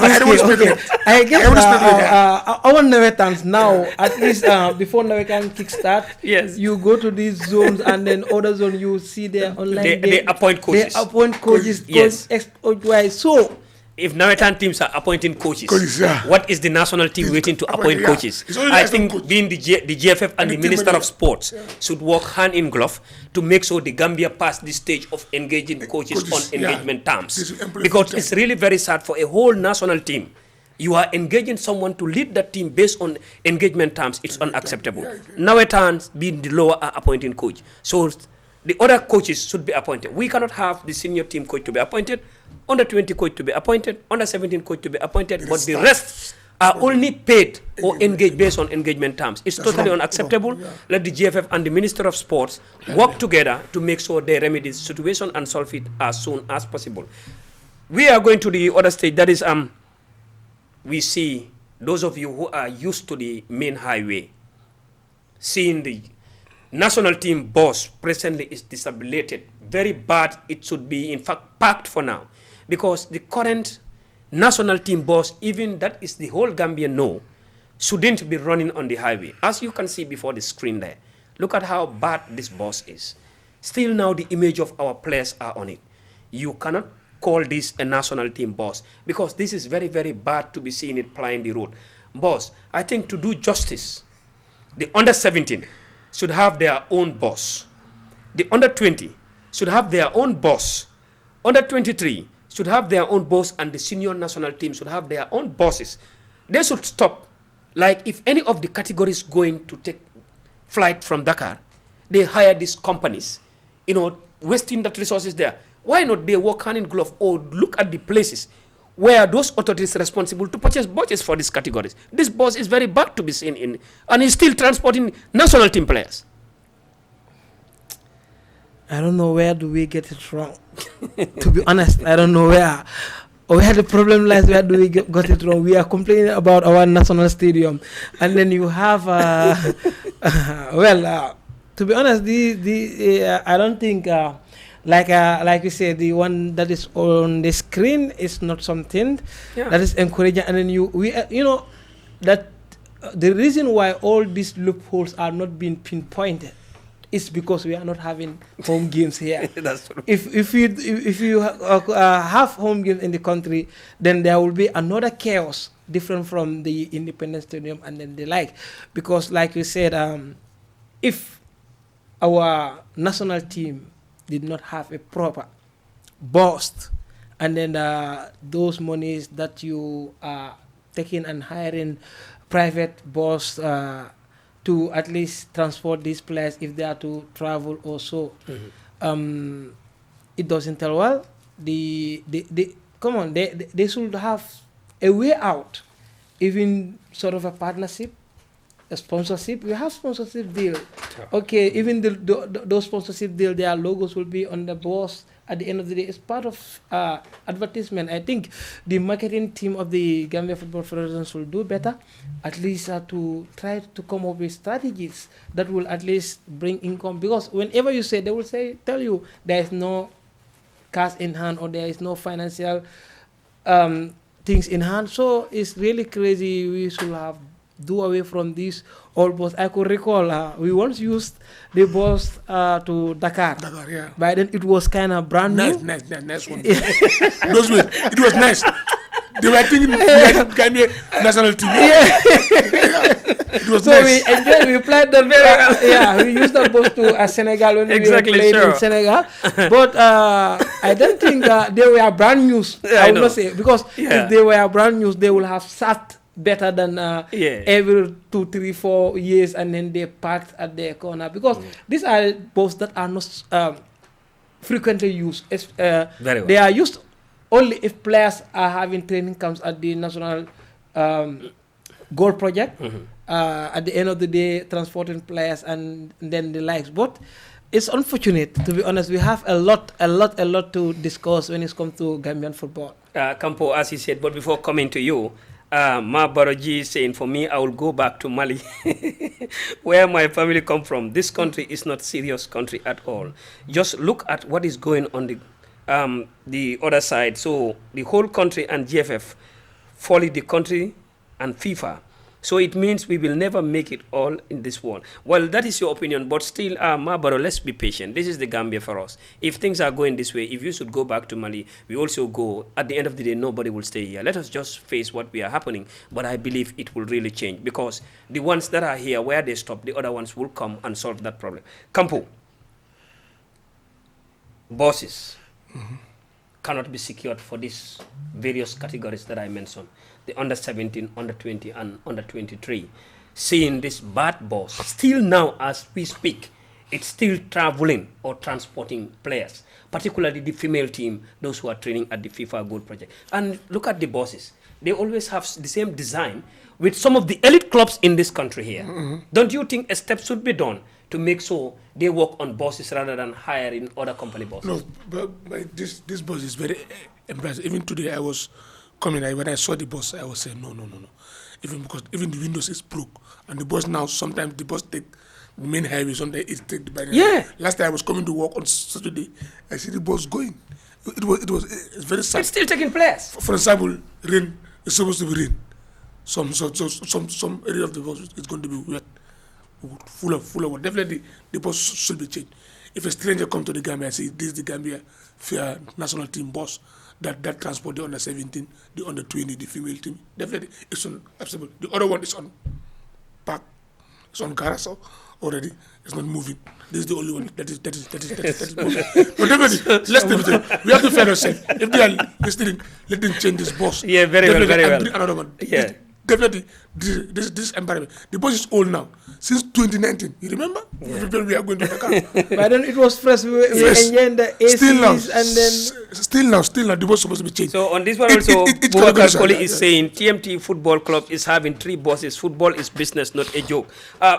I guess our Navetans now, at least before Navetan kickstart, yes, you go to these zones and then other zone you see their online. They appoint coaches. They appoint coaches. Yes. So if Navetan teams are appointing coaches, what is the national team waiting to appoint coaches? I think being the GFF and the Minister of Sports should work hand in glove to make sure the Gambia pass this stage of engaging coaches on engagement terms. Because it's really very sad for a whole national team. You are engaging someone to lead that team based on engagement terms. It's unacceptable. Navetan being the lower are appointing coach. So the other coaches should be appointed. We cannot have the senior team coach to be appointed, under 20 coach to be appointed, under 17 coach to be appointed, but the rest are only paid or engaged based on engagement terms. It's totally unacceptable. Let the GFF and the Minister of Sports work together to make sure they remedy the situation and solve it as soon as possible. We are going to the other stage, that is, we see those of you who are used to the main highway, seeing the national team bus presently is disabled. Very bad. It should be, in fact, parked for now. Because the current national team bus, even that is the whole Gambia know, shouldn't be running on the highway. As you can see before the screen there, look at how bad this bus is. Still now the image of our players are on it. You cannot call this a national team bus because this is very, very bad to be seeing it plying the road. Boss, I think to do justice, the under 17 should have their own boss. The under 20 should have their own boss. Under 23 should have their own boss, and the senior national team should have their own bosses. They should stop. Like if any of the categories going to take flight from Dakar, they hire these companies, wasting that resources there. Why not they work hand in glove or look at the places where those authorities responsible to purchase buses for these categories? This bus is very bad to be seen in, and is still transporting national team players. I don't know where do we get it wrong. To be honest, I don't know where the problem lies. Where do we got it wrong? We are complaining about our national stadium, and then you have, to be honest, I don't think, like we said, the one that is on the screen is not something that is encouraging. And then that the reason why all these loopholes are not being pinpointed is because we are not having home games here. That's true. If you have home games in the country, then there will be another chaos different from the Independence Stadium and then the like. Because like you said, if our national team did not have a proper boost, and then those monies that you are taking and hiring private boss to at least transport these players if they are to travel or so. It doesn't tell well. They should have a way out, even sort of a partnership, a sponsorship. We have sponsorship deal. Okay, even those sponsorship deal, their logos will be on the boss. At the end of the day, it's part of advertisement. I think the marketing team of the Gambia Football Federation will do better, at least to try to come up with strategies that will at least bring income. Because whenever you say, they will tell you there is no cash in hand or there is no financial things in hand. So it's really crazy. We should have do away from these old bus. I could recall we once used the bus to Dakar. Dakar, yeah. By then it was kind of brand new. Nice one. It was nice. They were thinking Gambia national team. Yeah. It was nice. We played the very well. We used the bus to Senegal when we played in Senegal. But I don't think they were brand new. I would not say, because if they were brand new, they will have sat better than every 2, 3, 4 years, and then they parked at their corner, because these are boats that are not frequently used. Very well. They are used only if players are having training camps at the national goal project. At the end of the day, transporting players and then the likes. But it's unfortunate, to be honest. We have a lot to discuss when it comes to Gambian football. Campo, as he said, but before coming to you, Ma Baroji is saying, for me, I will go back to Mali, where my family come from. This country is not serious country at all. Just look at what is going on the other side. So the whole country and GFF follow the country and FIFA. So it means we will never make it all in this world. Well, that is your opinion, but still, Mabaro, let's be patient. This is the Gambia for us. If things are going this way, if you should go back to Mali, we also go. At the end of the day, nobody will stay here. Let us just face what we are happening. But I believe it will really change, because the ones that are here, where they stop, the other ones will come and solve that problem. Campo, bosses cannot be secured for these various categories that I mentioned. The under 17, under 20, and under 23. Seeing this bad boss, still now as we speak, it's still traveling or transporting players, particularly the female team, those who are training at the FIFA Gold Project. And look at the bosses. They always have the same design with some of the elite clubs in this country here. Don't you think a step should be done to make sure they work on bosses rather than hiring other company bosses? No, but this boss is very impressive. Even today I was coming, when I saw the bus, I was saying, no. Because even the windows is broke. And the bus now, sometimes the bus take the main highway, sometimes it take the by the Yeah. Last time I was coming to work on Saturday, I see the bus going. It's very sad. It's still taking place. For example, rain, it's supposed to be rain. Some area of the bus is going to be wet, full of water. Definitely, the bus should be changed. If a stranger comes to the Gambia and says, this is the Gambia fair national team bus, that transport the under 17, the under 20, the female team, definitely it's on acceptable. The other one is on park. It's on Carousel already. It's not moving. This is the only one that is moving. But definitely, let's leave it. We have to fair ourselves. If they are listening, let them change this boss. Yeah, very well, very well. Bring another one. Yeah. Definitely, this environment. The boss is old now. Since 2019, you remember? Yeah. We are going to the car. But then it was fresh. We enjoyed the ACs still now, the boss is supposed to be changed. So on this one also, Boubacar Colley is saying TMT Football Club is having 3 bosses. Football is business, not a joke.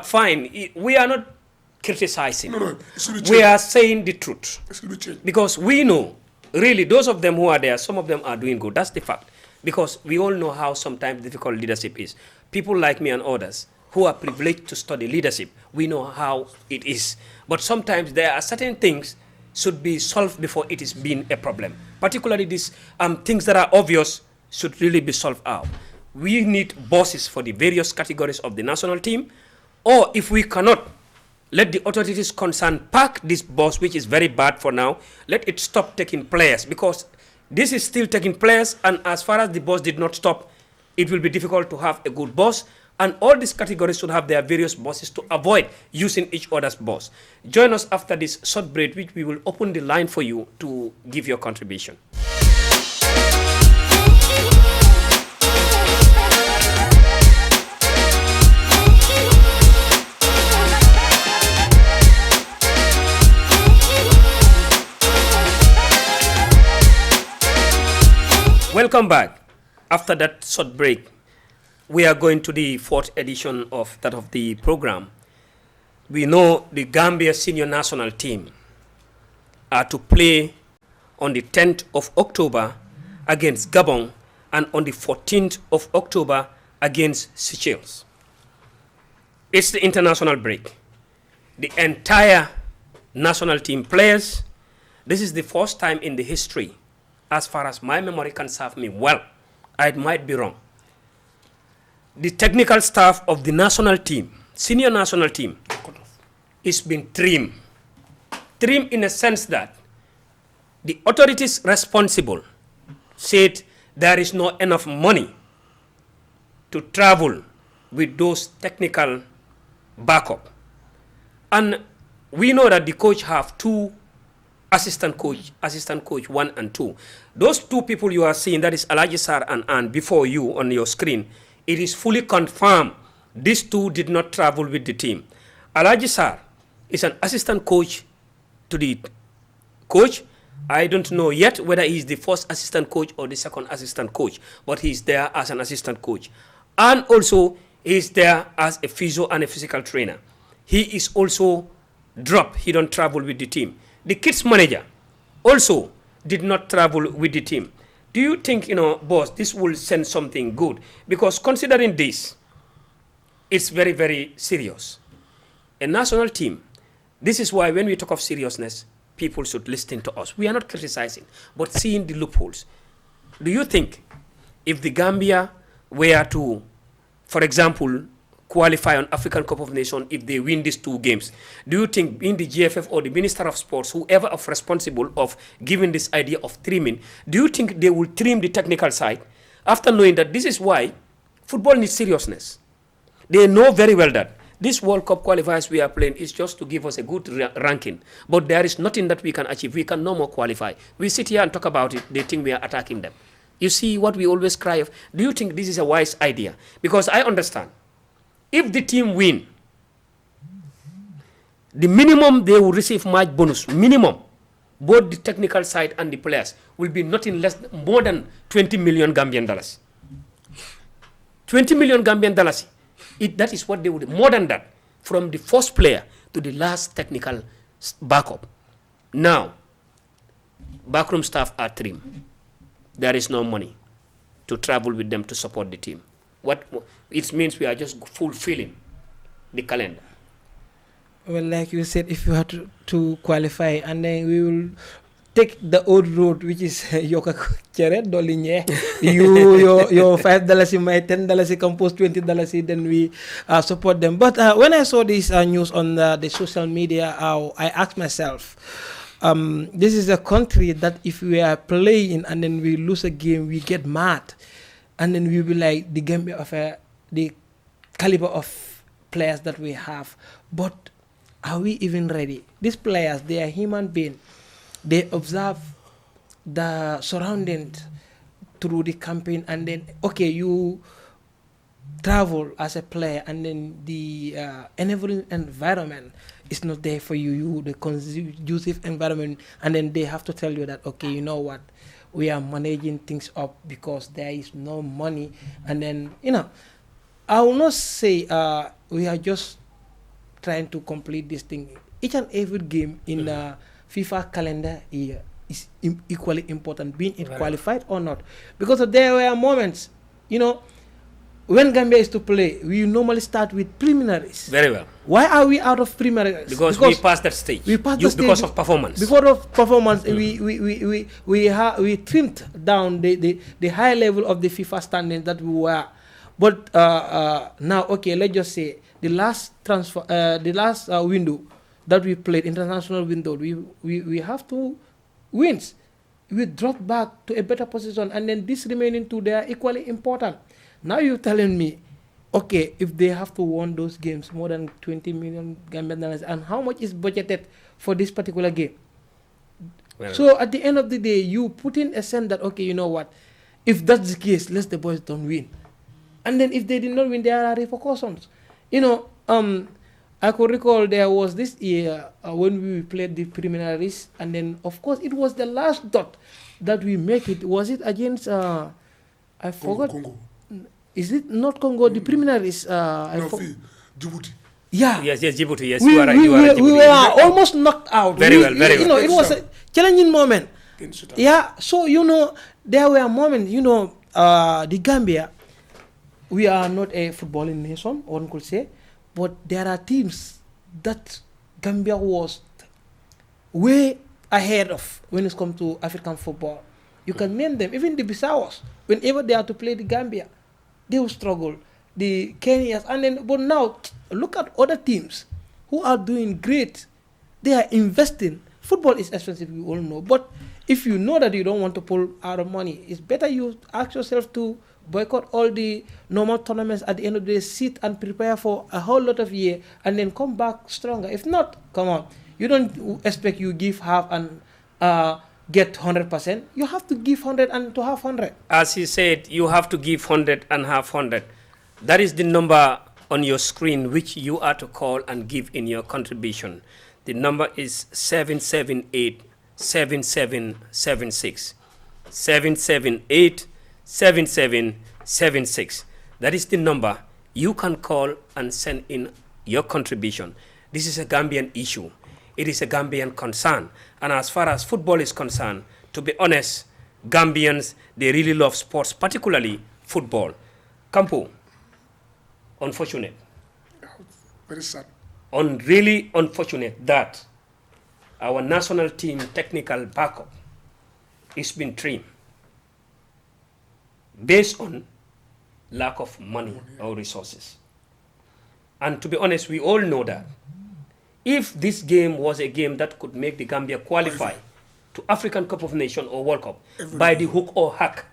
Fine, we are not criticizing. No, it should be changed. We are saying the truth. It should be changed. Because we know, really, those of them who are there, some of them are doing good. That's the fact. Because we all know how sometimes difficult leadership is. People like me and others who are privileged to study leadership, we know how it is. But sometimes there are certain things should be solved before it is being a problem. Particularly these things that are obvious should really be solved out. We need bosses for the various categories of the national team, or if we cannot, let the authorities concerned pack this boss, which is very bad for now. Let it stop taking players, because this is still taking players, and as far as the boss did not stop, it will be difficult to have a good boss. And all these categories should have their various bosses to avoid using each other's boss. Join us after this short break, which we will open the line for you to give your contribution. Welcome back. After that short break, we are going to the 4th edition of the program. We know the Gambia senior national team are to play on the 10th of October against Gabon and on the 14th of October against Seychelles. It's the international break. The entire national team players, this is the first time in the history, as far as my memory can serve me well, I might be wrong. The technical staff of the national team, senior national team, is being trimmed. Trimmed in a sense that the authorities responsible said there is not enough money to travel with those technical backup. And we know that the coach have 2 assistant coach 1 and 2. Those 2 people you are seeing, that is Alaji Sar and before you on your screen, it is fully confirmed these 2 did not travel with the team. Alaji Sar is an assistant coach to the coach. I don't know yet whether he is the first assistant coach or the second assistant coach, but he is there as an assistant coach. And also, he is there as a physio and a physical trainer. He is also dropped. He don't travel with the team. The kids manager also did not travel with the team. Do you think, boss, this will send something good? Because considering this, it's very, very serious. A national team, this is why when we talk of seriousness, people should listen to us. We are not criticizing, but seeing the loopholes. Do you think if the Gambia were to, for example, qualify on African Cup of Nations, if they win these 2 games, do you think in the GFF or the Minister of Sports, whoever is responsible of giving this idea of trimming, do you think they will trim the technical side after knowing that this is why football needs seriousness? They know very well that this World Cup qualifiers we are playing is just to give us a good ranking, but there is nothing that we can achieve. We can no more qualify. We sit here and talk about it, they think we are attacking them. You see what we always cry of? Do you think this is a wise idea? Because I understand, if the team win, the minimum they will receive match bonus, minimum, both the technical side and the players, will be nothing less, more than 20 million Gambian dollars. 20 million Gambian dollars. That is what they would, more than that, from the first player to the last technical backup. Now, backroom staff are trimmed. There is no money to travel with them to support the team. What it means, we are just fulfilling the calendar. Well, like you said, if you had to qualify, and then we will take the old road, which is Yoka Chere, Dolinye. Your $5, my $10, compose $20, then we support them. But when I saw this news on the social media, I asked myself, this is a country that if we are playing and then we lose a game, we get mad. And then we will be like the Gambia of the caliber of players that we have, but are we even ready? These players, they are human beings. They observe the surroundings through the campaign, and then okay, you travel as a player, and then the enabling environment is not there for you, the conducive environment, and then they have to tell you that okay, you know what, we are managing things up because there is no money, and then I will not say we are just trying to complete this thing. Each and every game in the FIFA calendar year is equally important, being it qualified or not, because there were moments, when Gambia is to play, we normally start with preliminaries. Very well. Why are we out of preliminaries? Because we passed that stage. We passed the stage because of performance. Because of performance, we trimmed down the high level of the FIFA standards that we were. But now, okay, let's just say the last window that we played, international window, we have 2 wins. We dropped back to a better position, and then this remaining 2, they are equally important. Now you're telling me, okay, if they have to win those games, more than 20 million Gambian dollars, and how much is budgeted for this particular game? Well, so at the end of the day, you put in a sense that, okay, you know what, if that's the case, let the boys don't win. And then if they did not win, there are repercussions. I could recall there was this year when we played the preliminaries, and then, of course, it was the last dot that we make it. Was it against, I forgot. Congo. Is it not Congo? The preliminaries. Djibouti. Yeah. Yes, Djibouti. Yes, we you are right. We were almost knocked out. Very well. It was a challenging moment. Yeah. So there were moments. The Gambia, we are not a footballing nation, one could say, but there are teams that Gambia was way ahead of when it comes to African football. You can name them. Even the Bissawas, whenever they are to play the Gambia, they will struggle. The Kenyans, but now look at other teams who are doing great. They are investing. Football is expensive, we all know. But if you know that you don't want to pull out of money, it's better you ask yourself to boycott all the normal tournaments at the end of the day, sit and prepare for a whole lot of year, and then come back stronger. If not, come on. You don't expect you give half and get 100%. You have to give 100 and to have 100. As he said, you have to give 100 and have 100. That is the number on your screen which you are to call and give in your contribution. The number is 778-7776. 778-7776. That is the number you can call and send in your contribution. This is a Gambian issue. It is a Gambian concern. And as far as football is concerned, to be honest, Gambians, they really love sports, particularly football. Campo, unfortunate. Very sad. Really unfortunate that our national team technical backup is being trimmed based on lack of money or resources. And to be honest, we all know that if this game was a game that could make the Gambia qualify to African Cup of Nations or World Cup by the hook or hack,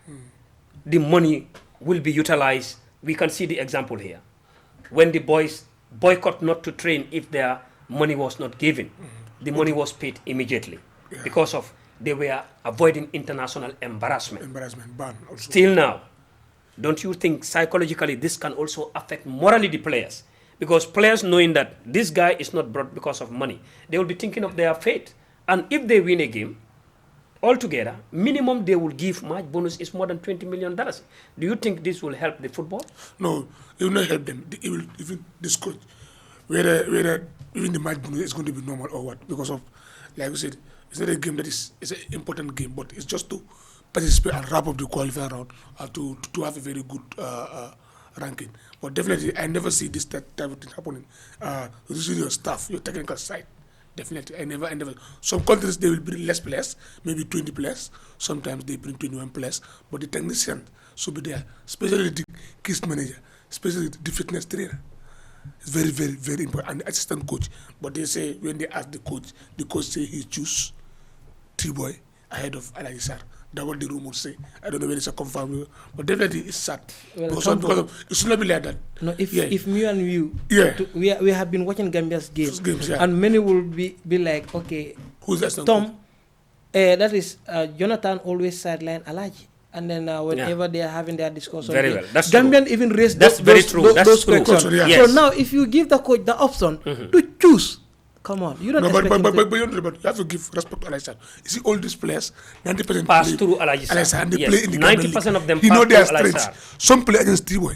the money will be utilized. We can see the example here. When the boys boycott not to train if their money was not given, the money was paid immediately because of they were avoiding international embarrassment. Embarrassment ban also. Still now, don't you think psychologically this can also affect morally the players? Because players knowing that this guy is not brought because of money, they will be thinking of their fate. And if they win a game, altogether, minimum they will give match bonus is more than $20 million. Do you think this will help the football? No, it will not help them. It will even discourage whether even the match bonus is going to be normal or what. Because of, like we said, it's not a game that is an important game, but it's just to participate and wrap up the qualifying round to have a very good ranking. But definitely, I never see this type of thing happening. Usually your staff, your technical side, definitely, I never. Some countries, they will bring less players, maybe 20 players. Sometimes they bring 21 players. But the technician should be there, especially the case manager, especially the fitness trainer. It's very, very, very important. And the assistant coach. But they say, when they ask the coach say he choose T-Boy ahead of Alaji Sarr. That's what the rumors say. I don't know whether it's a confirmed, but definitely it's sad. Well, because it should not be like that. No, if me and you, Yeah. we have been watching Gambia's games, Yeah. and many will be like, okay, Who's that? Tom, that is Jonathan always sideline Alaji. And then whenever they are having their discussion, Very well. That's Gambian true. even raised That's very those, true. those, That's those true. questions. Yeah. Yes. So now, if you give the coach the option to choose, come on, you don't No, expect him to- but you have to give respect to Alisson. You see, all these players, 90% Pass play through Alhaji Sarr. Alisson, and they Yes. play in the 90% of them He pass know their through Alhaji strengths. Sarr. Some play against T-Boy,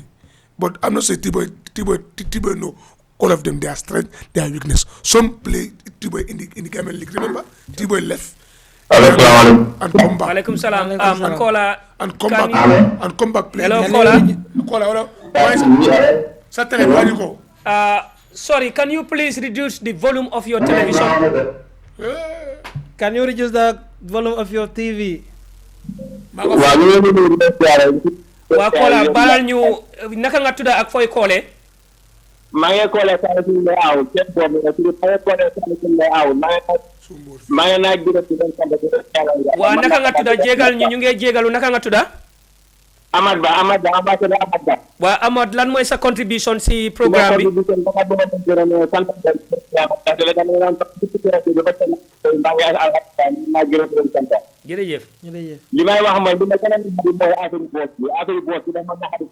but I'm not saying T-Boy know all of them, their strength, their weakness. Some play T-Boy in the Gambian League. Remember, T-Boy left and come back. Walaikum salam. Walaikum salam. Kola, And come can back you- and come back play. Hello, again. Kola. Kola, hold on. Why is it? Saturday, where you go? Sorry, can you please reduce the volume of your television? Can you reduce the volume of your TV? Waa Kola, balal ñu naka nga tudda ak fooy koole? maa ngi koolee saa si ne aw kenn boobu nga tudd maa ngi koolee saa si ne aw maa ngi naaj gërëm di leen sant di leen ñaanal yàlla. Waa naka nga tudda jégal ñu ngi jégalu naka nga tudda? Amad Ba ambassadeur Amad Ba. Waa Amad lan mooy sa contribution si programme bi? Jërëjëf. Jërëjëf. li may wax mooy li ma gën a di mooy affaire boos bi dama naxari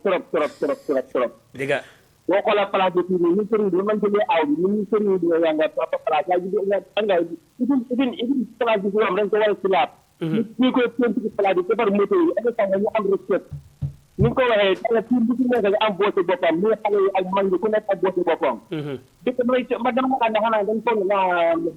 trop. Dëgga. boo xoolee place bi fii ñu sëriñ bi man jëlee aw bi ñu sëriñ bi yaa nga topp place yaa ngi nga idin place bi fi am dañ ko war a silaat ñu koy tënk ci place bi defar moto yi ak sax ñu am respect ni ko waxee dara ci bu ci nekk am boose boppam ni xale yi ak mag ñi ku nekk ak boose boppam dëkk may ma dama xam ne xanaa dañ foog na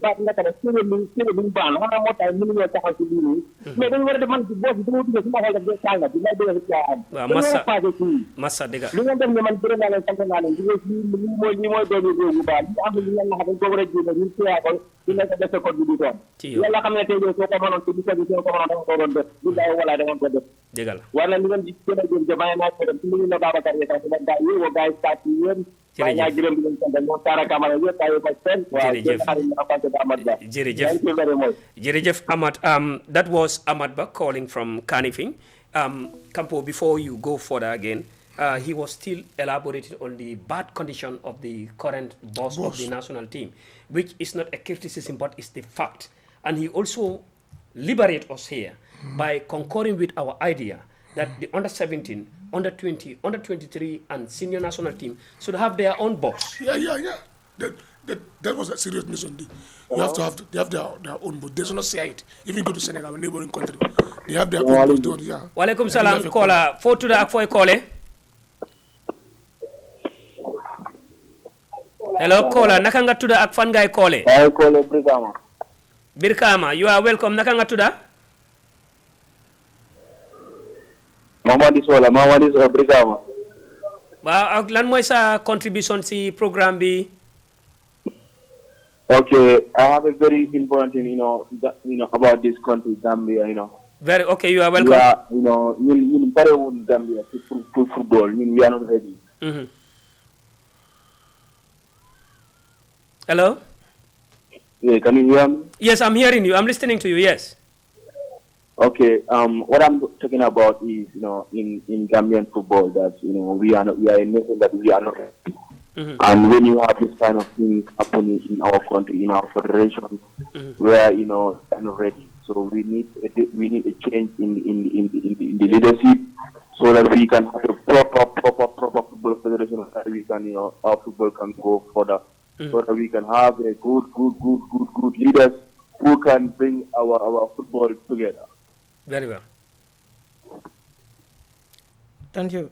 baat naka la séeréer luñu baax na xanaa moo tax mënu ñoo taxaw ci lii nii mais dañu war a def man ci boos bi dama duggee su ma xool def de sànga bi may dëgg ci am Waaw, dañu war massa. a passé fii Massa dëgga. li ngeen def ne man gërëm naa leen sant naa leen di ñi mooy doomi réew bu baax li am li ngeen naxa dañ ko war a jiite ñu téyaa ko di nekk def sa code bi di doon Ci yoon. yàlla xam ne tey jii soo ko mënoon te di soo ko mënoon da nga ko doon def di daay wala da nga ko def Dëgga la. war na li ngeen di gën a jëm jamaay naa ko dem ci li ñu ne Babacar yi sax dina gaa yi wa gaa yi saat yi yéen maa ngaa gërëm di leen sant ñoom Tara Camara yëpp gaa yi ko seen waaw Jërëjëf. seen xarit ñu apante ba Amad Ba Jërëjëf. thank you very much Jerejef Ahmad, that was Ahmad Ba calling from Kanifing. Campo, before you go further again, he was still elaborating on the bad condition of the current boss of the national team, which is not a criticism, but is the fact. And he also liberated us here by concurring with our idea that the under 17, under 20, under 23, and senior national team should have their own boss. Yeah. That was a serious mission. They have their own boat. They should not say it. Even go to Senegal, a neighboring country, they have their own boat. Yeah. Walaikum salam, kola. Fo tuda ak foy kole. Hello, kola. Naka nga tuda ak fan ngay kole? maa ngi koolee Brikama Birkama, you are welcome. Naka nga tuda? Mamadi Sola Brikama Waaw, ak lan mooy sa contribution si programme bi? Okay, I have a very important thing, about this country, Gambia, Very okay, you are welcome. We are, you better win Gambia to football. We are not ready. Mhm. Hello? Yeah, can you hear me? Yes, I'm hearing you. I'm listening to you. Yes. Okay, what I'm talking about is, in Gambian football, that, we are a nation that we are not ready. And when you have this kind of thing happening in our country, in our federation, where we are not ready, so we need a change in the leadership, so that we can have a proper football federation, that we can our football can go further, so that we can have a good leaders who can bring our football together. Very well. Thank you.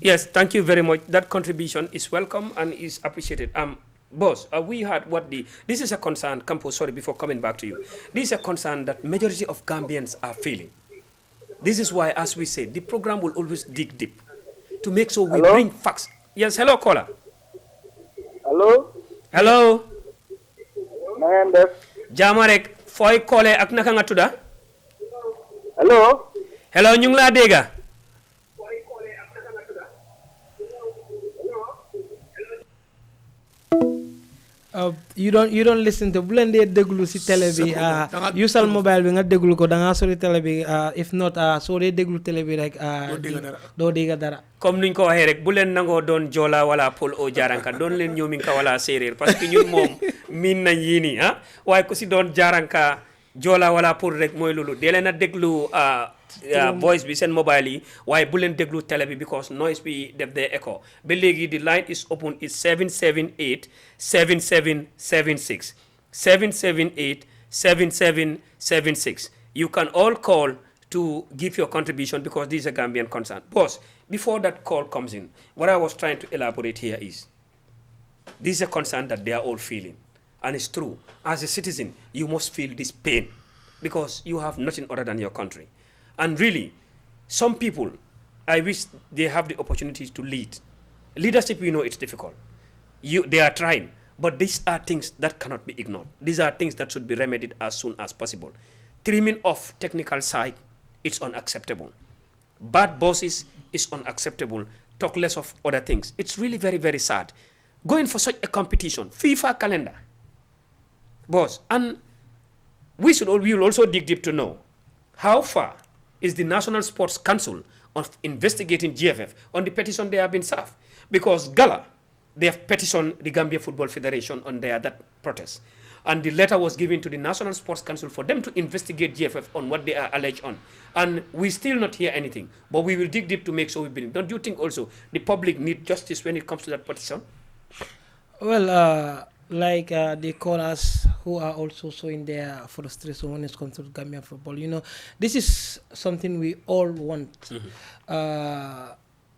Yes, thank you very much. That contribution is welcome and is appreciated. Boss, we had this is a concern, Campo, sorry, before coming back to you. This is a concern that majority of Gambians are feeling. This is why, as we say, the program will always dig deep to make sure we bring facts. Yes, hello, caller. Hello? Hello. Jamarek. Jamarek, foy kole ak naka nga tuda? Hello? Hello, ñu ngi la dégga. you don't listen to bu leen dee déglu si télé bi usal mobile bi nga déglu ko da ngaa sori télé bi if not soo dee déglu télé bi rek doo dégg dara comme nuñ ko waxee rek bu leen nangoo doon joola wala pol o jaranka doon leen ñoomi ka wala séeréer parce que ñun moom miin nañ yii nii waaye ku si doon jaranka joola wala pol rek mooy loolu dee leen a déglu voice bi seen mobile yi waaye bu leen déglu télé bi because noise bi def dee echo ba léegi the line is open is 778 7776 778 7776 you can all call to give your contribution because this is a Gambian concern. Boss, before that call comes in, what I was trying to elaborate here is this is a concern that they are all feeling. And it's true. As a citizen, you must feel this pain because you have nothing other than your country. And really, some people, I wish they have the opportunities to lead. Leadership, we know it's difficult. They are trying. But these are things that cannot be ignored. These are things that should be remedied as soon as possible. Trimming off technical side, it's unacceptable. Bad bosses is unacceptable. Talk less of other things. It's really very, very sad. Going for such a competition, FIFA calendar, boss, and we will also dig deep to know how far is the National Sports Council of investigating GFF on the petition they have been served. Because Gala, they have petitioned the Gambia Football Federation on that protest. And the letter was given to the National Sports Council for them to investigate GFF on what they are alleged on. And we still not hear anything. But we will dig deep to make sure we believe. Don't you think also the public need justice when it comes to that petition? Well, like the callers who are also showing their frustration when it comes to Gambian football, this is something we all want.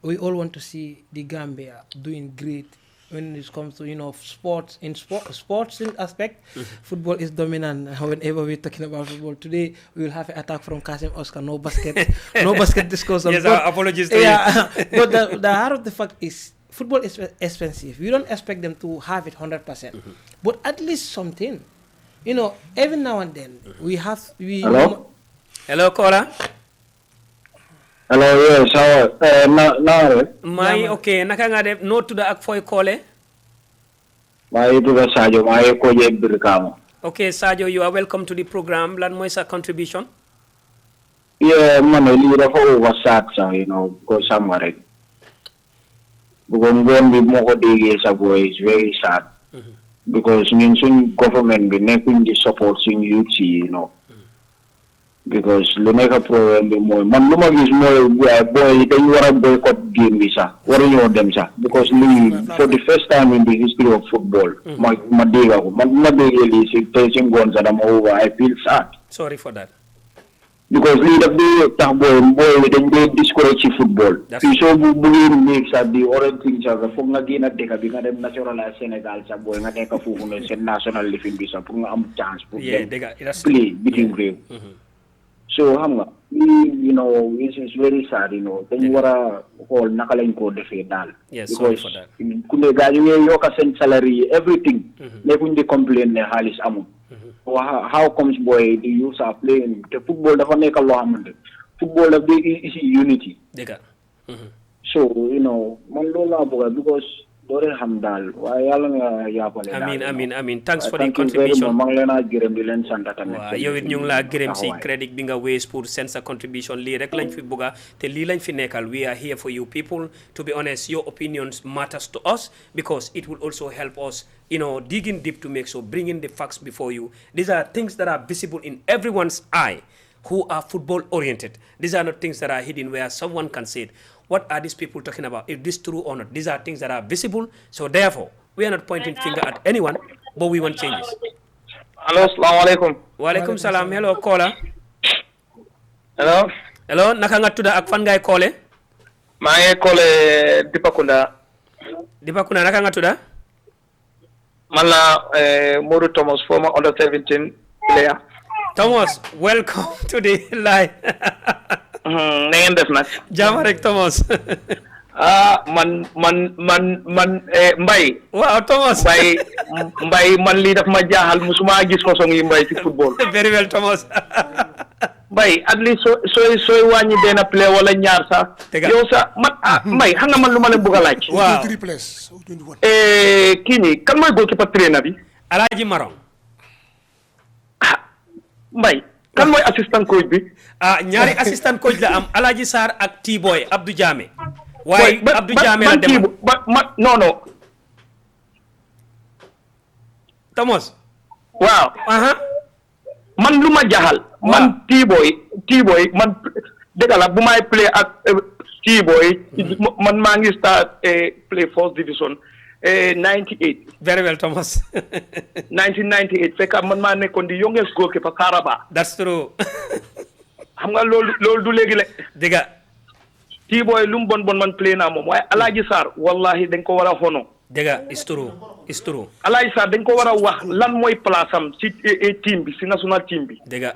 We all want to see the Gambia doing great when it comes to sports. In sports aspect, football is dominant. Whenever we're talking about football today, we will have an attack from Kasim Oscar. No basket discussion. Yes, apologies to you. But the heart of the fact is football is expensive. You don't expect them to have it 100%, but at least something. Every now and then we have. Hello, caller. Hello, yes, Mai okay, naka nga def no tuda ak foy kole? Mai tuda Sadio, mai ko je Birkama. Okay, Sadio, you are welcome to the program. Lan moy sa contribution? Yeah, man, li dafa oversat sa, go somewhere. Because when we moko dege sa boy is very sad. Because ñun suñ government bi nekkuñ di support suñ youth because lu nekk problème bi mooy man lu ma gis mooy boy dañ war a boycott game bi sax waruñoo dem sax because lii for the first time in the history of football ma dégga ko man ma déggee lii si tey si ngoon sax dama over I feel sad. Sorry for that. Because lii daf di tax boy dañ dee discourage ci football fii soo bëggee néeg sax di orienting sax foog nga génn dëkk bi nga dem national Sénégal sax boy nga nekk foofu ne seen national lifin bi sax pour nga am chance pour dem play bitim réew. So xam nga this is very sad dañ war a xool naka lañ ko defee daal. Yes, sorry for that. ku ne gaa ñu ngi yokk seen salary everything nekkuñ di complain ne xaalis amul. How comes boy the youths are playing te football dafa nekk loo xamante football daf di is unity. Dëgg. So man loolu laa bëgg because doo leen xam daal waaye yàlla nga yàppale daal. Amiin thanks for the contribution. maa ngi leen a gërëm di leen sant tamit. waaw yow it ñu ngi laa gërëm si crédit bi nga wees pour send sa contribution lii rek lañ fi bëgga te lii lañ fi nekkal we are here for you people. To be honest, your opinions matters to us because it will also help us digging deep to make sure bringing the facts before you. These are things that are visible in everyone's eye who are football oriented. These are not things that are hidden where someone can say it. What are these people talking about? Is this true or not? These are things that are visible. So therefore, we are not pointing finger at anyone, but we want changes. Hello, assalamu alaikum. Wa alaikum salam. Hello, caller. Hello. Hello, naka nga tuda ak fan ngay callé? Maa ngi callé Dipakunda. Dipakunda, naka nga tuda? Man la Modou Thomas, former under 17 player. Thomas, welcome to the live. Na ngeen def nag. Jàmm rek Thomas. man Mbaye. Waaw Thomas. Mbaye man lii daf ma jaaxal musuma gis ko song yi Mbaye ci football. Very well Thomas. Mbaye at least sooy wàññi benn play wala ñaar sax. yow sax man Mbaye xam nga man lu ma leen bëgg a laaj. Waaw. kii nii kan mooy goalkeeper trainer bi. Alaaji Marong. Mbay kan mooy assistant coach bi. ñaari assistant coach la am Alaaji Sarr ak T-Boy Abdou Jammeh. waaye Abdou Jammeh la demal non. Thomas. waaw. man lu ma jaxal. man T-Boy man dëgg la bu may play ak T-Boy. man maa ngi start play first division 98. very well Thomas. 1998 fekk man maa nekkoon di youngest goalkeeper Karaba. that's true. xam nga loolu du léegi le. dëgg la. T-Boy lu mu bon man play naa moom waaye Alaaji Sarr wallahi dañ ko war a hono. dëgg la it's true. Alaaji Sarr dañ ko war a wax lan mooy place am ci team bi ci national team bi. dëgg la.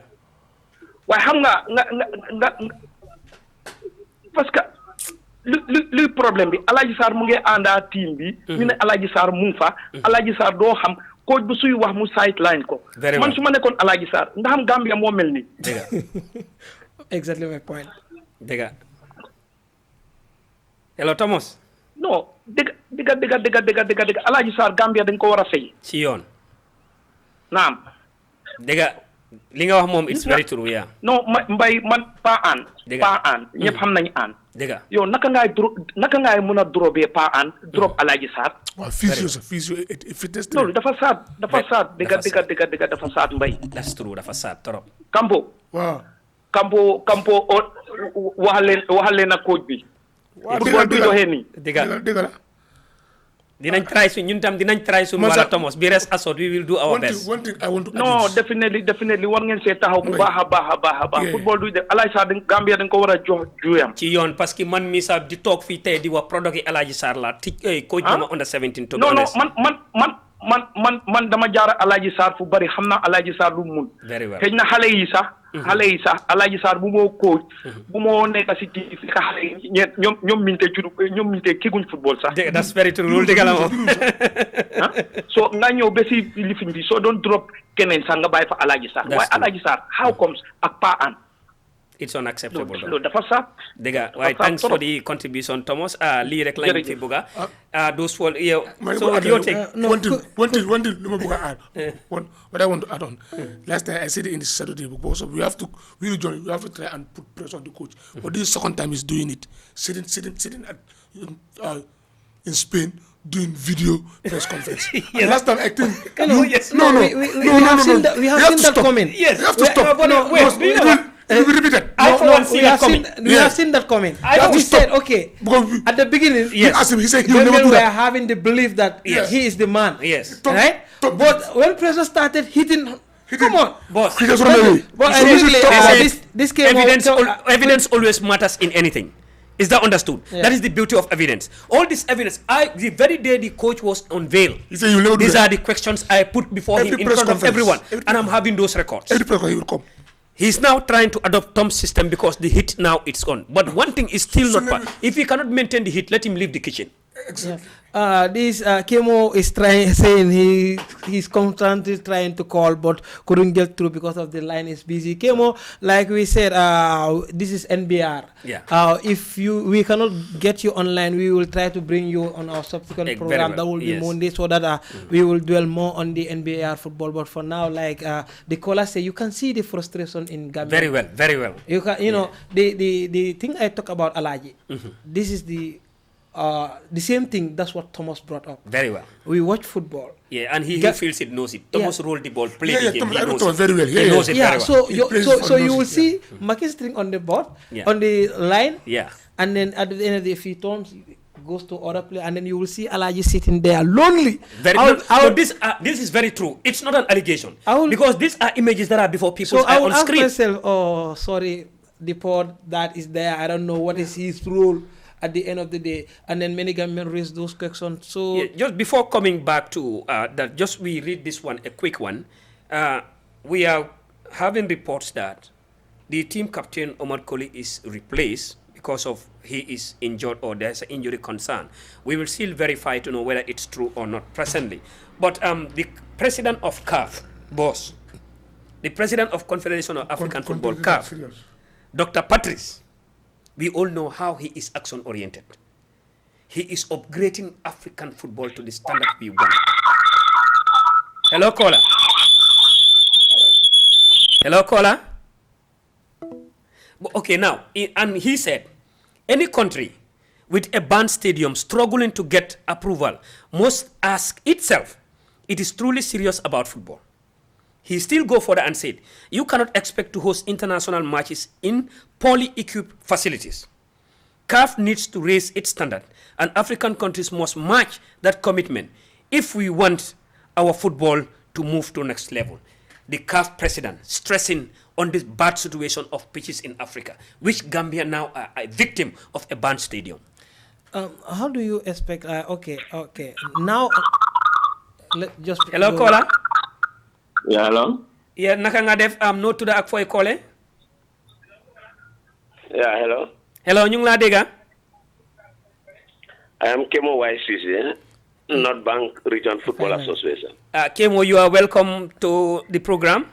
waaye xam nga parce que lu problème bi Alaaji Sarr mu ngi àndaa team bi. ñu ne Alaaji Sarr mu ngi fa. Alaaji Sarr doo xam coach bu suy wax mu sideline ko. man su ma nekkoon Alaaji Sarr ndax xam Gambia moo mel nii. dëgg la. exactly my point. dëgg la. hello Thomas. non dëgg Alaaji Sarr Gambia dañ ko war a fay. ci yoon. naam. dëgg li nga wax moom it's very true yeah. non mbay man Pa An. ñëpp xam nañu An. dëgg yow naka ngaay mën a drobee Pa An drop Alaaji Sarr. waaw physio fitness. loolu dafa saat dëgg dafa saat mbay. that's true dafa saat trop. Kampo. waaw. Kampo waxal leen ak coach bi. waaw football bi doxee nii. dëgg la. dinañ try su ñun tam dinañ try su wala Thomas bi rest assured we will do our best. one thing I want to non definitely war ngeen see taxaw bu baax a baax. football du def Alaaji Sarr Gambia dañ ko war a jox juyam. ci yoon parce que man mi sax di toog fii tey di wax product yi Alaaji Sarr la coach dama under 17 to non man dama jaar Alaaji Sarr fu bari xam naa Alaaji Sarr lu mun. very well xëy na xale yi sax Alaaji Sarr bu moo coach bu moo nekk si ti fi ka xale yi ñoom minte kiguñ football sax. that's very true loolu dëgg la moom. so nga ñëw ba si lifin bi soo doon drop keneen sax nga bàyyi fa Alaaji Sarr waaye Alaaji Sarr how comes ak Pa An. it's unacceptable. loolu dafa sax. dëgg waaye thanks for the contribution Thomas lii rek lañ fi bëgga those for yow. so your take. one thing lu ma bëgg a add. what I want to add on. last time I said it in the Saturday book also we have to try and put pressure on the coach. but this is the second time he's doing it sitting at in Spain doing video press conference. Yes. Last time I think No. We have seen that comment. Yes. You have to stop. We repeat it. We have seen that comment. We said, okay, at the beginning, He asked him, he said he when will never do we were that. having the belief that he is the man. Yes. Right? But when pressure started hitting, come on. Boss. He just run away. But So we should stop. this came Evidence always matters in anything. Is that understood? Yeah. That is the beauty of evidence. All this evidence, the very day the coach was unveiled, He said he will never do these that. are the questions I put before Every him in press front of conference. everyone. Every- And I'm having those records. Every press conference he will come. He's now trying to adopt Tom's system because the hit now it's on. But one thing is still not part. If he cannot maintain the hit, let him leave the kitchen. Exactly. This Kemo is saying he's constantly trying to call but couldn't get through because of the line is busy. Kemo, like we said, this is NBR. Yeah. If we cannot get you online, we will try to bring you on our subsequent program. well. That will be Yes. Monday, so that we will dwell more on the NBR football. But for now, like the caller say, you can see the frustration in Gambia. Very well, very well. You can, know, the thing I talk about Alaji. This is the same thing. That's what Thomas brought up. Very well. We watch football. Yeah, and he feels it, knows it. Thomas rolled the ball, played the game, Thomas, he I know knows Thomas it. very well. He knows it very well. So He plays so for you will Knows it, see McKinstry on the board, Yeah. on the line, Yeah. and then at the end of the few turns goes to other player, and then you will see Alaji sitting there lonely. So this is very true. It's not an allegation. Because these are images that are before people's I eye will on ask screen. myself, oh, sorry, the pod that is there, I don't know what is his role at the end of the day. And then many Gambians raise those questions. So Yeah, just before coming back to that, just we read this one, a quick one. We are having reports that the team captain Omar Colley is replaced because of he is injured or there's an injury concern. We will still verify to know whether it's true or not presently. But the president of CAF, boss, the president of Confederation of African Football, CAF, Dr. Patrice, we all know how he is action-oriented. He is upgrading African football to the standard we want. Hello, caller. Hello, caller. Okay, now, and he said, any country with a banned stadium struggling to get approval must ask itself, it is truly serious about football. He still go further and said, you cannot expect to host international matches in poorly equipped facilities. CAF needs to raise its standard, and African countries must match that commitment if we want our football to move to next level. The CAF president stressing on this bad situation of pitches in Africa, which Gambia now are a victim of a banned stadium. How do you expect? Okay. Now, just hello, caller. Yeah, hello. Yeah, naka nga def no tuda ak foy calling. Yeah, hello. Hello, ñu ngi la dégga. I am Kemo YCC, North Bank Region Football Association. Kemo, you are welcome to the program.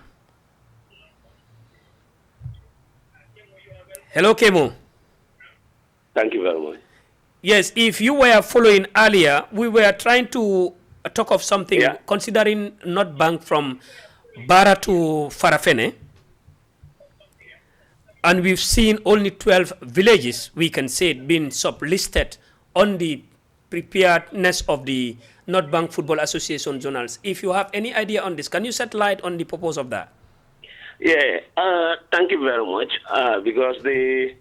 Hello, Kemo. Thank you very much. Yes, if you were following earlier, we were trying to talk of something considering North Bank from Bara to Farafene. And we've seen only 12 villages, we can say, being sublisted on the preparedness of the North Bank Football Association journals. If you have any idea on this, can you shed light on the purpose of that? Yeah, thank you very much. Because the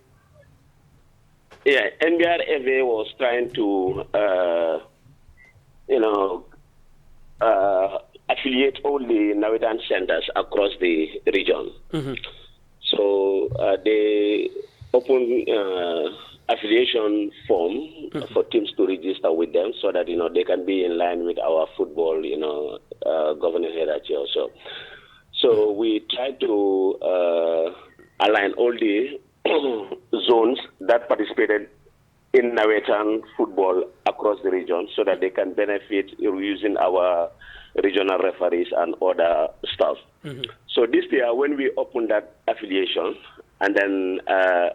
NBRFA was trying to, affiliate all the Nawetan centers across the region. Mm-hmm. So they opened affiliation form for teams to register with them, so that they can be in line with our football, governing hierarchy also. So we try to align all the zones that participated in Nawetan football across the region, so that they can benefit using our regional referees and other staff. Mm-hmm. So this year, when we opened that affiliation, and then I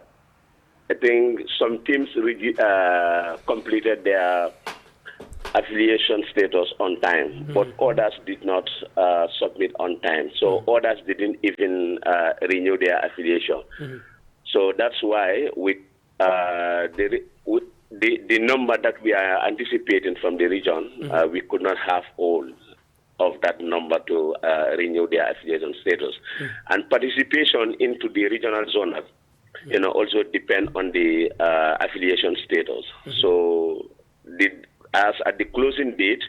think some teams completed their affiliation status on time, but others did not submit on time. So others didn't even renew their affiliation. So that's why the number that we are anticipating from the region, we could not have all of that number to renew their affiliation status. And participation into the regional zone, also depend on the affiliation status. So as at the closing date,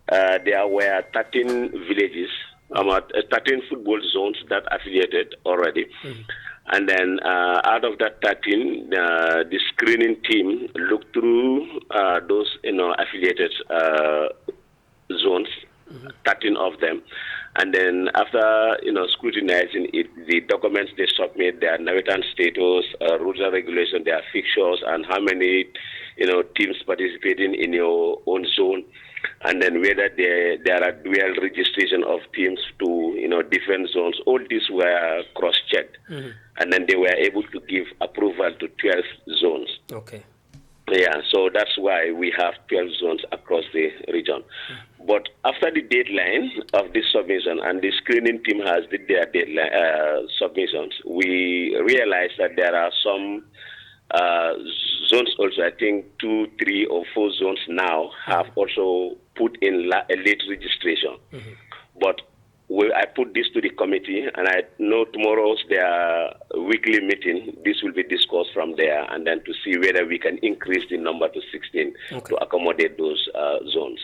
there were 13 villages, 13 football zones that affiliated already. And then out of that 13, the screening team looked through those affiliated zones, 13 of them. And then after scrutinizing it, the documents they submit, their Nawetan status, rules and regulations, their fixtures, and how many teams participating in your own zone, and then whether there are dual registration of teams to different zones. All these were cross-checked, and then they were able to give approval to 12 zones. Okay. Yeah, so that's why we have 12 zones across the region. But after the deadline of this submission, and the screening team has did their deadline submissions, we realized that there are some zones also, I think 2, 3, or 4 zones now have also put in a late registration. But I put this to the committee, and I know tomorrow's their weekly meeting, this will be discussed from there, and then to see whether we can increase the number to 16 to accommodate those zones.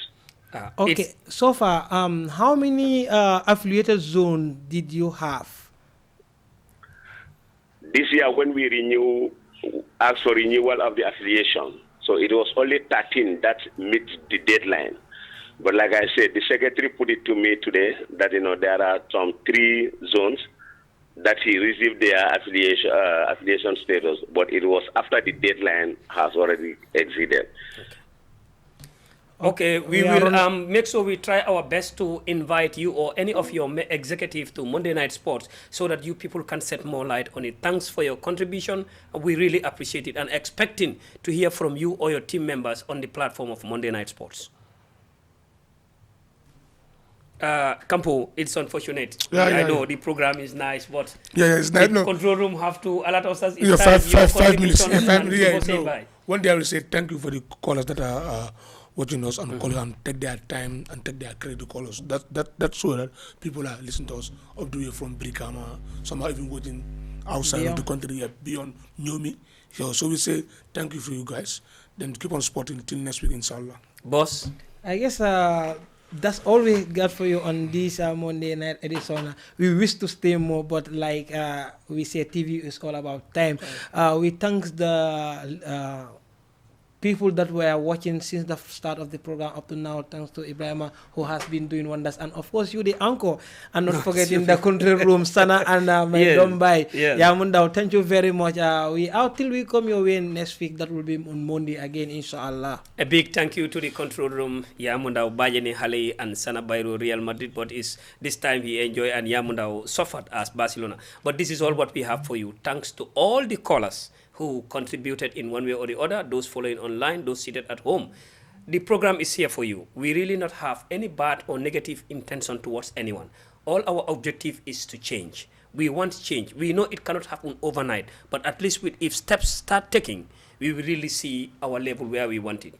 Okay, so far, how many affiliated zones did you have? This year, when we asked for renewal of the affiliation, so it was only 13 that meet the deadline. But like I said, the secretary put it to me today that there are some 3 zones that he received their affiliation status, but it was after the deadline has already exceeded. Okay, we will make sure we try our best to invite you or any of your executives to Monday Night Sports so that you people can set more light on it. Thanks for your contribution. We really appreciate it, and expecting to hear from you or your team members on the platform of Monday Night Sports. Campo, it's unfortunate. Yeah, I yeah, know yeah. the program is nice, but Yeah, it's nice. the No, control room have to alert us. yeah, five minutes. And Yeah, people say no. bye. One day I will say thank you for the callers that are watching us and calling and take their time and take their credit to call us. That's so that people are listening to us all the way from Brikama. Some are even watching outside of the country, beyond Nyomi. So we say thank you for you guys. Then keep on supporting till next week, inshallah. Boss, I guess that's all we got for you on this Monday night edition. We wish to stay more, but like we say, TV is all about time. We thank the people that were watching since the start of the program up to now. Thanks to Ibrahima, who has been doing wonders, and of course you, the anchor, and not forgetting the control room, Sana and my Dombai. Yeah, Mundao, thank you very much. We out till we come your way next week. That will be on Monday again, inshallah. a big thank you to the control room, Yamundao, Bajani Hale, and Sana Bairo, Real Madrid. But this time he enjoyed, and Yamundao suffered as Barcelona. But this is all what we have for you. Thanks to all the callers who contributed in one way or the other, those following online, those seated at home. The program is here for you. We really not have any bad or negative intention towards anyone. All our objective is to change. We want change. We know it cannot happen overnight, but at least if steps start taking, we will really see our level where we want it.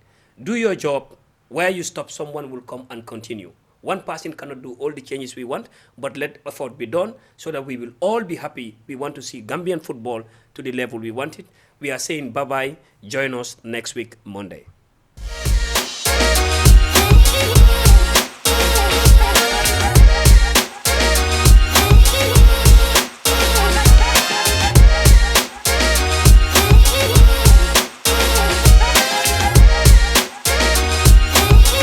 Do your job. Where you stop, someone will come and continue. One person cannot do all the changes we want, but let effort be done so that we will all be happy. We want to see Gambian football to the level we want it. We are saying bye-bye. Join us next week, Monday.